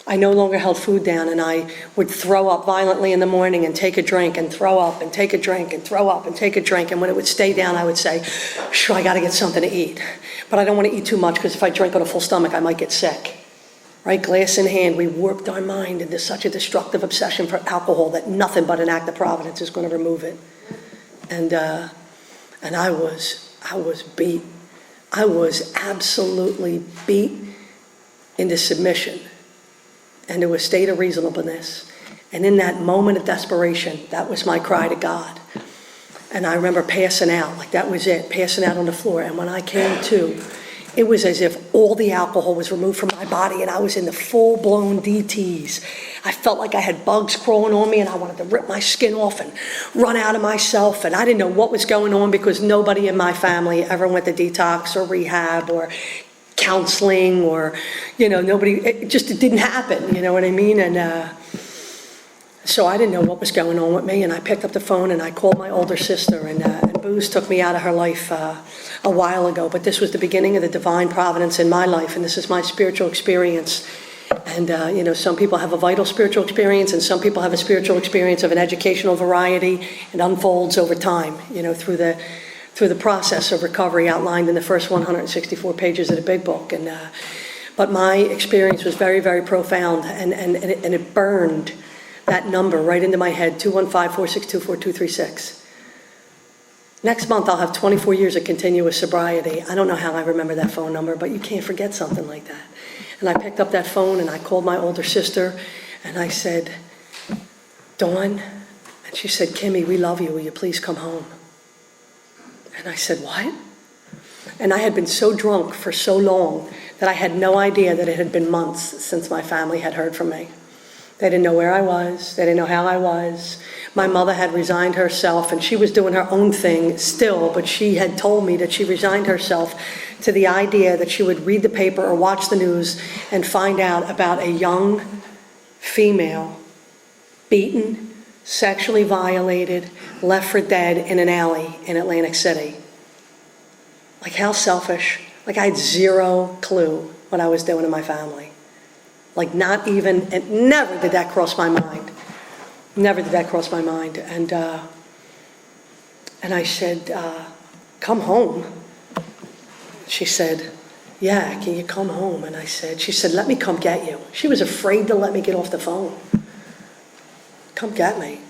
I no longer held food down, and I would throw up violently in the morning and take a drink and throw up and take a drink and throw up and take a drink. And when it would stay down, I would say, sure, I got to get something to eat. But I don't want to eat too much because if I drink on a full stomach, I might get sick. Right, glass in hand, we warped our mind into such a destructive obsession for alcohol that nothing but an act of providence is going to remove it. And I was beat. I was absolutely beat into submission and to a state of reasonableness. And in that moment of desperation, that was my cry to God. And I remember passing out, like that was it, passing out on the floor. And when I came to, it was as if all the alcohol was removed from my body and I was in the full-blown DTs. I felt like I had bugs crawling on me and I wanted to rip my skin off and run out of myself. And I didn't know what was going on because nobody in my family ever went to detox or rehab or counseling or, nobody, it didn't happen, you know what I mean? And so I didn't know what was going on with me, and I picked up the phone and I called my older sister, and booze took me out of her life a while ago, but this was the beginning of the divine providence in my life, and this is my spiritual experience. And some people have a vital spiritual experience, and some people have a spiritual experience of an educational variety, and unfolds over time, through the process of recovery outlined in the first 164 pages of the big book. And but my experience was very, very profound, and it burned that number right into my head, 215-462-4236. Next month, I'll have 24 years of continuous sobriety. I don't know how I remember that phone number, but you can't forget something like that. And I picked up that phone and I called my older sister and I said, Dawn, and she said, Kimmy, we love you. Will you please come home? And I said, what? And I had been so drunk for so long that I had no idea that it had been months since my family had heard from me. They didn't know where I was. They didn't know how I was. My mother had resigned herself, and she was doing her own thing still, but she had told me that she resigned herself to the idea that she would read the paper or watch the news and find out about a young female beaten, sexually violated, left for dead in an alley in Atlantic City. Like, how selfish. Like, I had zero clue what I was doing to my family. Like, not even, and never did that cross my mind. Never did that cross my mind. And I said, come home. She said, yeah, can you come home? And she said, let me come get you. She was afraid to let me get off the phone. Come get me.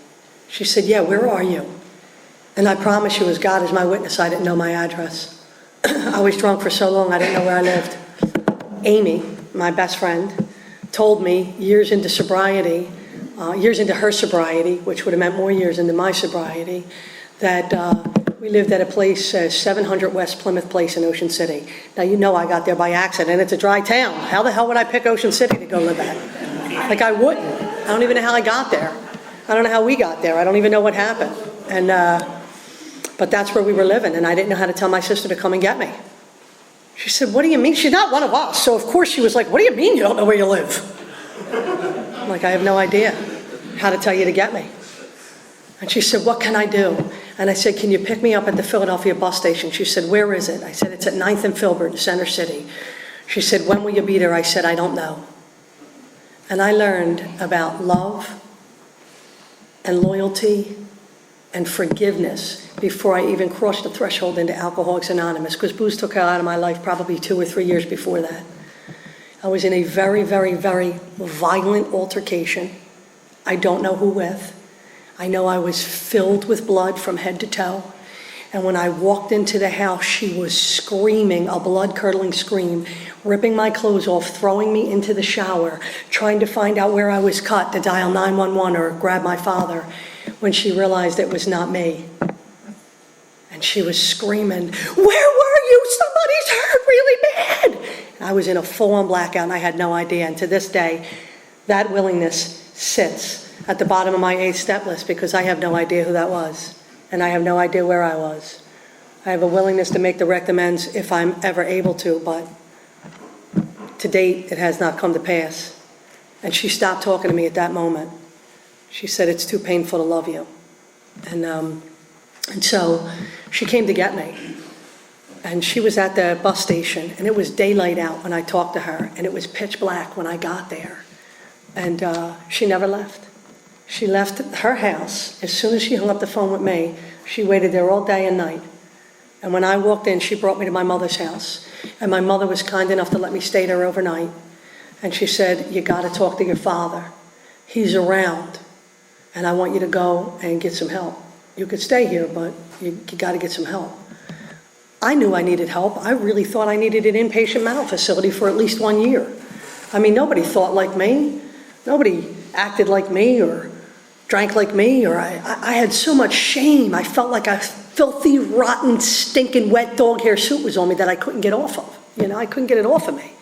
She said, yeah, where are you? And I promise you, as God is my witness, I didn't know my address. I was drunk for so long, I didn't know where I lived. Amy, my best friend, told me years into sobriety, years into her sobriety, which would have meant more years into my sobriety, that we lived at a place, 700 West Plymouth Place in Ocean City. Now, you know I got there by accident. It's a dry town. How the hell would I pick Ocean City to go live at? Like, I wouldn't. I don't even know how I got there. I don't know how we got there. I don't even know what happened. And but that's where we were living, and I didn't know how to tell my sister to come and get me. She said, what do you mean? She's not one of us. So, of course, she was like, what do you mean you don't know where you live? I'm like, I have no idea how to tell you to get me. And she said, what can I do? And I said, can you pick me up at the Philadelphia bus station? She said, where is it? I said, it's at 9th and Filbert in Center City. She said, when will you be there? I said, I don't know. And I learned about love and loyalty and forgiveness before I even crossed the threshold into Alcoholics Anonymous, because booze took out of my life probably 2 or 3 years before that. I was in a very, very, very violent altercation. I don't know who with. I know I was filled with blood from head to toe. And when I walked into the house, she was screaming, a blood-curdling scream, ripping my clothes off, throwing me into the shower, trying to find out where I was cut to dial 911 or grab my father, when she realized it was not me. And she was screaming, "Where were you? Somebody's hurt really bad." And I was in a full-on blackout, and I had no idea. And to this day, that willingness sits at the bottom of my 8-step list, because I have no idea who that was. And I have no idea where I was. I have a willingness to make direct amends if I'm ever able to, but to date, it has not come to pass. And she stopped talking to me at that moment. She said, "It's too painful to love you." And so she came to get me. And she was at the bus station, and it was daylight out when I talked to her, and it was pitch black when I got there. And she never left. She left her house. As soon as she hung up the phone with me, she waited there all day and night. And when I walked in, she brought me to my mother's house. And my mother was kind enough to let me stay there overnight. And she said, "You got to talk to your father. He's around. And I want you to go and get some help. You could stay here, but you got to get some help." I knew I needed help. I really thought I needed an inpatient mental facility for at least 1 year. I mean, nobody thought like me. Nobody acted like me or drank like me, or I had so much shame. I felt like a filthy, rotten, stinking, wet dog hair suit was on me that I couldn't get off of. I couldn't get it off of me.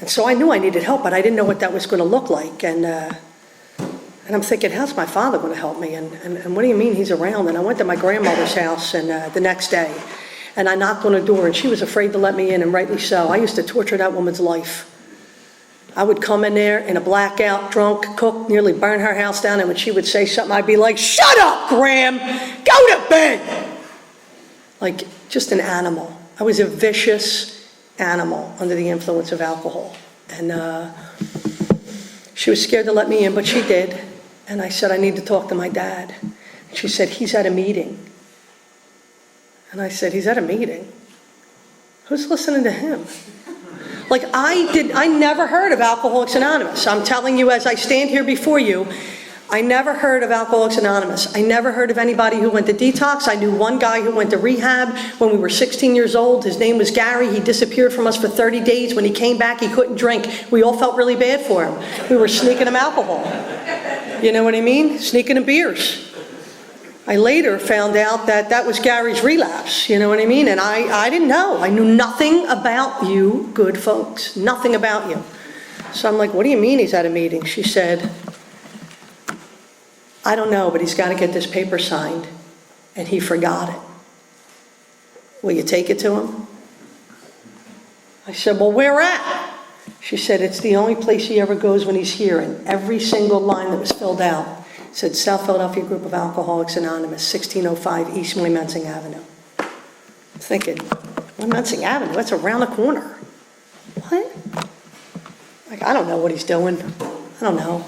And so I knew I needed help, but I didn't know what that was going to look like. And I'm thinking, how's my father going to help me? And what do you mean he's around? And I went to my grandmother's house and the next day, and I knocked on her door, and she was afraid to let me in, and rightly so. I used to torture that woman's life. I would come in there in a blackout, drunk, cook, nearly burn her house down, and when she would say something, I'd be like, "Shut up, Graham! Go to bed!" Like, just an animal. I was a vicious animal under the influence of alcohol. And she was scared to let me in, but she did. And I said, "I need to talk to my dad." And she said, "He's at a meeting." And I said, "He's at a meeting? Who's listening to him?" Like, I never heard of Alcoholics Anonymous. I'm telling you, as I stand here before you, I never heard of Alcoholics Anonymous. I never heard of anybody who went to detox. I knew one guy who went to rehab when we were 16 years old. His name was Gary. He disappeared from us for 30 days. When he came back, he couldn't drink. We all felt really bad for him. We were sneaking him alcohol. You know what I mean? Sneaking him beers. I later found out that that was Gary's relapse, you know what I mean? And I didn't know. I knew nothing about you good folks, nothing about you. So I'm like, "What do you mean he's at a meeting?" She said, "I don't know, but he's got to get this paper signed, and he forgot it. Will you take it to him?" I said, "Well, where at?" She said, "It's the only place he ever goes when he's here," and every single line that was filled out said South Philadelphia Group of Alcoholics Anonymous, 1605 East Moymensing Avenue. I'm thinking, Moymensing Avenue, that's around the corner. What? Like, I don't know what he's doing. I don't know.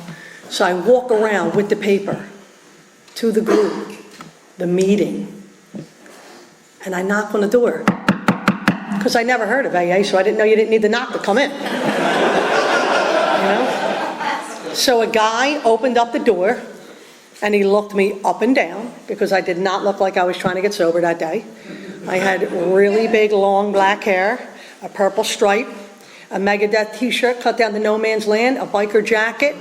So I walk around with the paper to the group, the meeting, and I knock on the door. Because I never heard of AA, so I didn't know you didn't need to knock to come in. You know? So a guy opened up the door, and he looked me up and down, because I did not look like I was trying to get sober that day. I had really big, long black hair, a purple stripe, a Megadeth t-shirt cut down to no man's land, a biker jacket,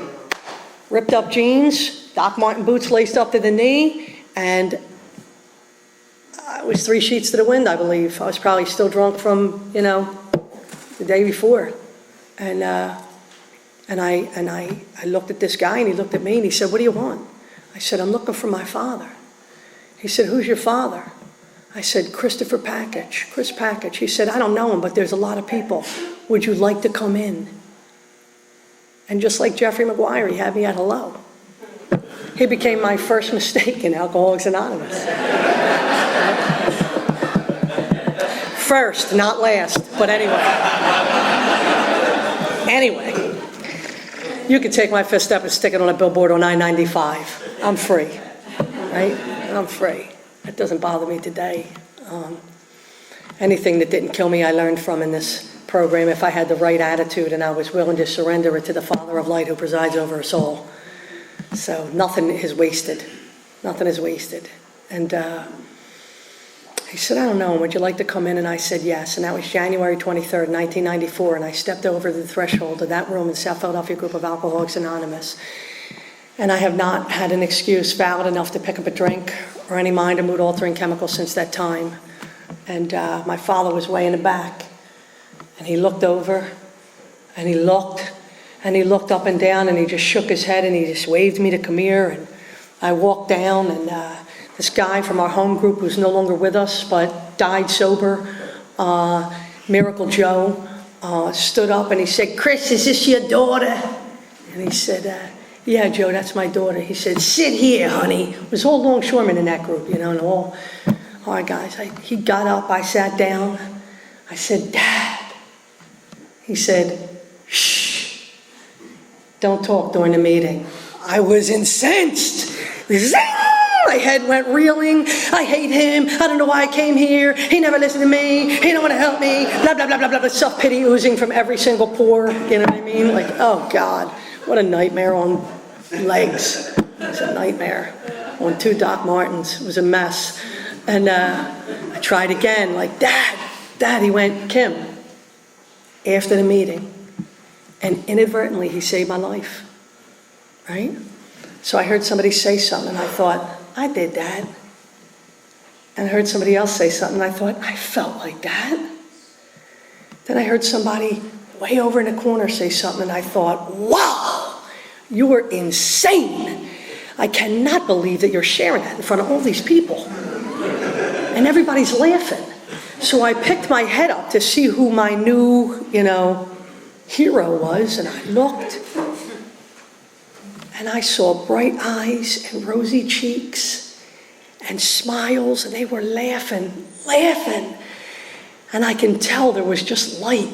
ripped up jeans, Doc Marten boots laced up to the knee, and it was 3 sheets to the wind, I believe. I was probably still drunk from, the day before. And I looked at this guy, and he looked at me, and he said, "What do you want?" I said, "I'm looking for my father." He said, "Who's your father?" I said, "Christopher Package, Chris Package." He said, "I don't know him, but there's a lot of people. Would you like to come in?" And just like Jeffrey McGuire, he had me at hello. He became my first mistake in Alcoholics Anonymous. First, not last, but anyway. Anyway, you could take my fifth step and stick it on a billboard on I-95. I'm free, right? I'm free. It doesn't bother me today. Anything that didn't kill me, I learned from in this program. If I had the right attitude and I was willing to surrender it to the Father of Light who presides over us all. So nothing is wasted. Nothing is wasted. And he said, I don't know, would you like to come in? And I said yes. And that was January 23rd, 1994. And I stepped over the threshold of that room in South Philadelphia group of Alcoholics Anonymous. And I have not had an excuse valid enough to pick up a drink or any mind or mood altering chemical since that time. And my father was way in the back. And he looked over and he looked up and down and he just shook his head and he just waved me to come here. And I walked down and this guy from our home group who's no longer with us but died sober, Miracle Joe, stood up and he said, Chris, is this your daughter? And he said, yeah, Joe, that's my daughter. He said, sit here, honey. It was all longshoremen in that group, and all our guys. He got up, I sat down. I said, Dad. He said, shh, don't talk during the meeting. I was incensed. Zing! My head went reeling. I hate him. I don't know why I came here. He never listened to me. He don't want to help me. Blah, blah, blah, blah, blah. Self-pity oozing from every single pore. You know what I mean? Like, oh, God. What a nightmare on legs. It was a nightmare. On 2 Doc Martens. It was a mess. And I tried again. Like, Dad. He went, Kim, after the meeting. And inadvertently, he saved my life. Right? So I heard somebody say something, and I thought, I did that. And I heard somebody else say something, and I thought, I felt like that. Then I heard somebody way over in the corner say something, and I thought, wow, you are insane. I cannot believe that you're sharing that in front of all these people. And everybody's laughing. So I picked my head up to see who my new, hero was, and I looked. And I saw bright eyes and rosy cheeks and smiles, and they were laughing. And I can tell there was just light,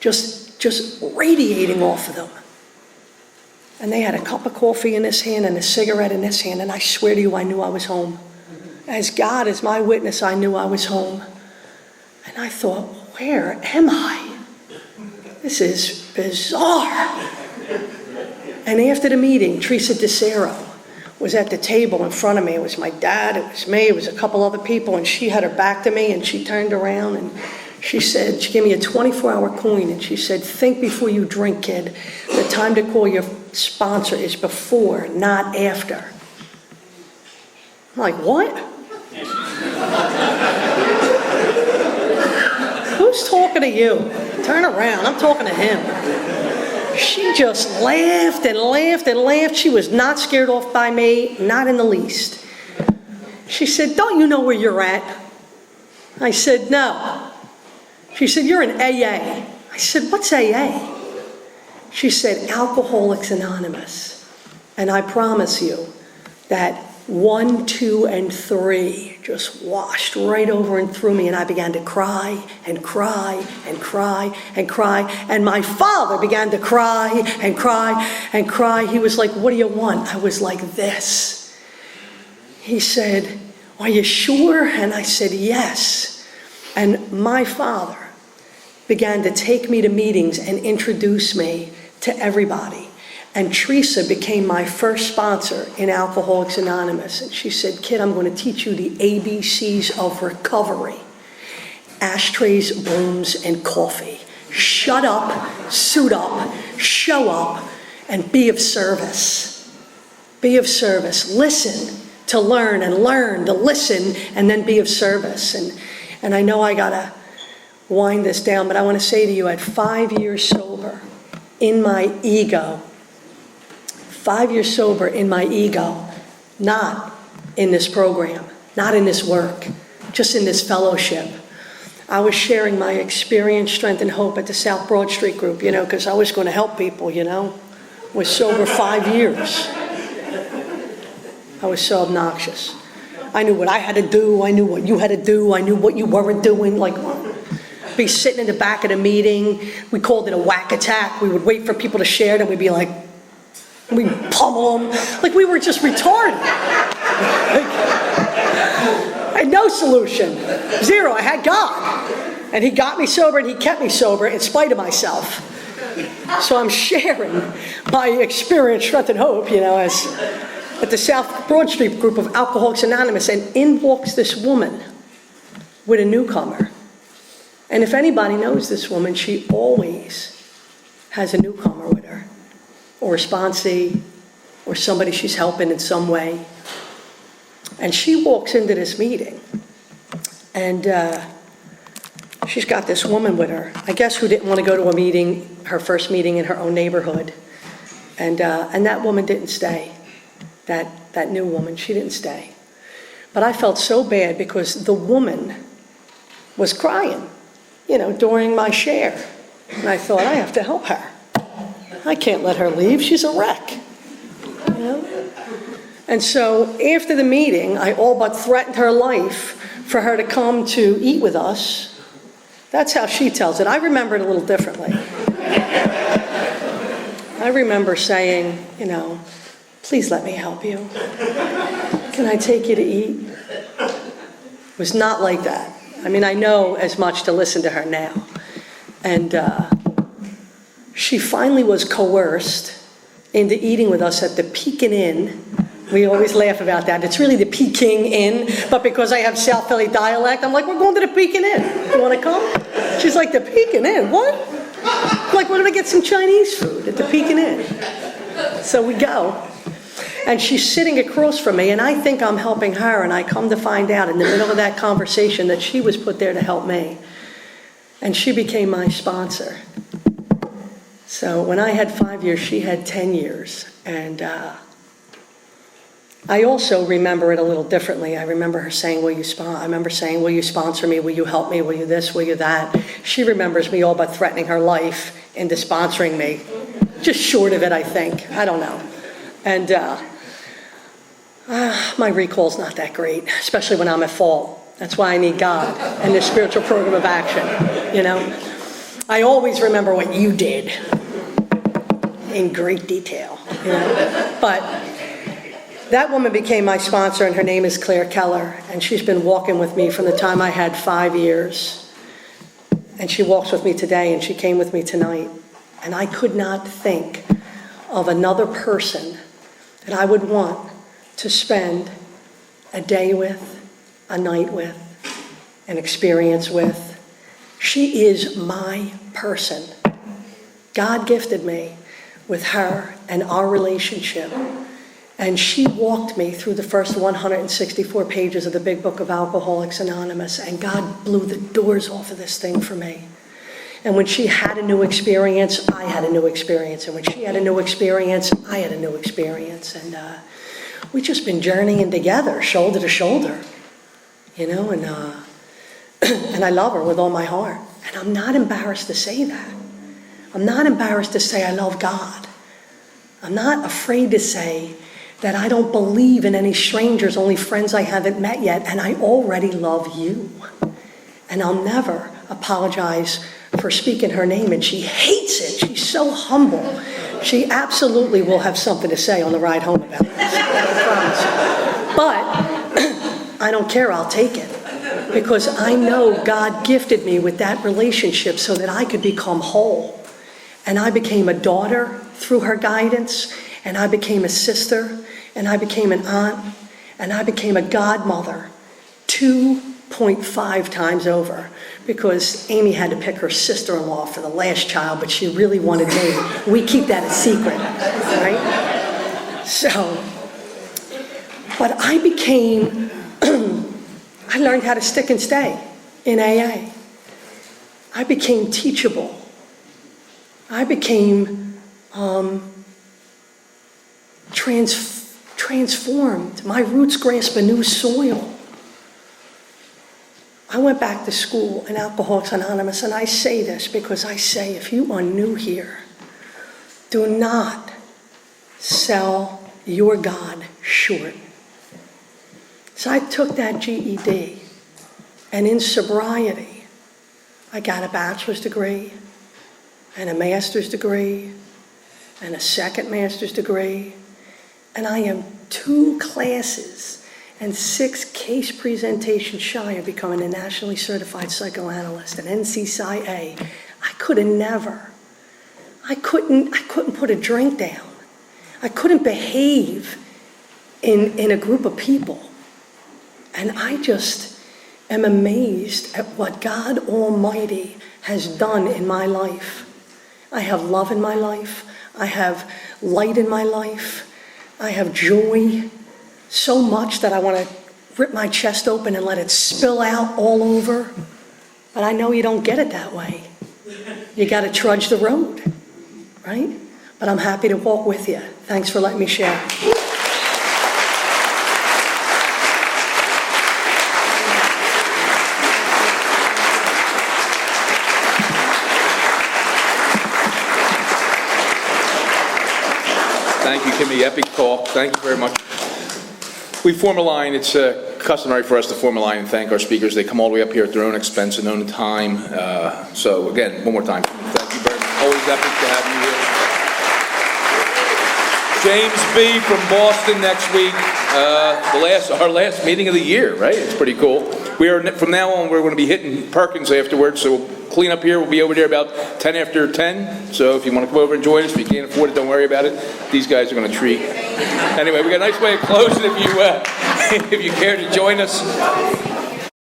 just radiating off of them. And they had a cup of coffee in this hand and a cigarette in this hand, and I swear to you, I knew I was home. As God is my witness, I knew I was home. And I thought, where am I? This is bizarre. And after the meeting, Teresa DeCero was at the table in front of me. It was my dad, it was me, it was a couple other people, and she had her back to me, and she turned around, and she said, she gave me a 24-hour coin, and she said, think before you drink, kid. The time to call your sponsor is before, not after. I'm like, what? Who's talking to you? Turn around, I'm talking to him. She just laughed and laughed and laughed. She was not scared off by me, not in the least. She said, don't you know where you're at? I said, no. She said, you're in AA. I said, what's AA? She said, Alcoholics Anonymous. And I promise you that 1, 2, and 3 just washed right over and through me, and I began to cry and cry and cry and cry, and my father began to cry and cry and cry. He was like, what do you want? I was like this. He said, are you sure? And I said, yes. And my father began to take me to meetings and introduce me to everybody. And Teresa became my first sponsor in Alcoholics Anonymous. And she said, kid, I'm going to teach you the ABCs of recovery. Ashtrays, brooms, and coffee. Shut up, suit up, show up, and be of service. Be of service. Listen to learn, and learn to listen, and then be of service. And I know I got to wind this down, but I want to say to you, at 5 years sober, in my ego, 5 years sober in my ego, not in this program, not in this work, just in this fellowship. I was sharing my experience, strength, and hope at the South Broad Street group, because I was going to help people, Was sober 5 years. I was so obnoxious. I knew what I had to do, I knew what you had to do, I knew what you weren't doing, be sitting in the back of the meeting, we called it a whack attack, we would wait for people to share, and we'd be like, we pummel them, like we were just retarded. I had no solution, zero. I had God, and He got me sober, and He kept me sober in spite of myself. So I'm sharing my experience, strength, and hope, as at the South Broad Street group of Alcoholics Anonymous, and in walks this woman with a newcomer. And if anybody knows this woman, she always has a newcomer with her, or a sponsee, or somebody she's helping in some way. And she walks into this meeting, and she's got this woman with her, I guess, who didn't want to go to a meeting, her first meeting in her own neighborhood. And that woman didn't stay. That new woman, she didn't stay. But I felt so bad because the woman was crying, during my share. And I thought, I have to help her. I can't let her leave. She's a wreck. And so after the meeting, I all but threatened her life for her to come to eat with us. That's how she tells it. I remember it a little differently. I remember saying, please let me help you. Can I take you to eat? It was not like that. I mean, I know as much to listen to her now. And she finally was coerced into eating with us at the Pekin Inn. We always laugh about that. It's really the Peking Inn, but because I have South Philly dialect, I'm like, we're going to the Pekin Inn. You want to come? She's like, the Pekin Inn? What? I'm like, we're going to get some Chinese food at the Pekin Inn. So we go. And she's sitting across from me, and I think I'm helping her, and I come to find out in the middle of that conversation that she was put there to help me. And she became my sponsor. So when I had 5 years, she had 10 years. And I also remember it a little differently. I remember her saying, I remember saying, will you sponsor me? Will you help me? Will you this? Will you that? She remembers me all but threatening her life into sponsoring me. Just short of it, I think. I don't know. And my recall's not that great, especially when I'm at fault. That's why I need God and this spiritual program of action, I always remember what you did in great detail, But that woman became my sponsor, and her name is Claire Keller, and she's been walking with me from the time I had 5 years. And she walks with me today, and she came with me tonight. And I could not think of another person that I would want to spend a day with, a night with, an experience with. She is my person. God gifted me with her and our relationship. And she walked me through the first 164 pages of the Big Book of Alcoholics Anonymous, and God blew the doors off of this thing for me. And when she had a new experience, I had a new experience. And when she had a new experience, I had a new experience. And we've just been journeying together, shoulder to shoulder, and I love her with all my heart. And I'm not embarrassed to say that. I'm not embarrassed to say I love God. I'm not afraid to say that I don't believe in any strangers, only friends I haven't met yet, and I already love you. And I'll never apologize for speaking her name, and she hates it. She's so humble. She absolutely will have something to say on the ride home about this, I promise. But I don't care, I'll take it. Because I know God gifted me with that relationship so that I could become whole. And I became a daughter through her guidance, and I became a sister, and I became an aunt, and I became a godmother 2.5 times over, because Amy had to pick her sister-in-law for the last child, but she really wanted me. We keep that a secret, right? So, but I became, I learned how to stick and stay in AA. I became teachable. I became transformed. My roots grasp a new soil. I went back to school in Alcoholics Anonymous, and I say this because I say, if you are new here, do not sell your God short. So I took that GED, and in sobriety, I got a bachelor's degree, and a master's degree, and a second master's degree, and I am 2 classes and 6 case presentations shy of becoming a nationally certified psychoanalyst, an NCSI-A. I could have never I couldn't put a drink down. I couldn't behave in a group of people. And I just am amazed at what God Almighty has done in my life. I have love in my life. I have light in my life. I have joy, so much that I want to rip my chest open and let it spill out all over. But I know you don't get it that way. You got to trudge the road, right? But I'm happy to walk with you. Thanks for letting me share. Thank you, Kimmy. Epic call. Thank you very much. We form a line. It's customary for us to form a line and thank our speakers. They come all the way up here at their own expense and own time. So again, one more time, thank you very much. Always epic to have you here. James B. from Boston next week. Our last meeting of the year, right? It's pretty cool. From now on, we're going to be hitting Perkins afterwards, so we'll clean up here. We'll be over there about 10 after 10. So if you want to come over and join us, if you can't afford it, don't worry about it. These guys are going to treat. Anyway, we got a nice way of closing if you care to join us.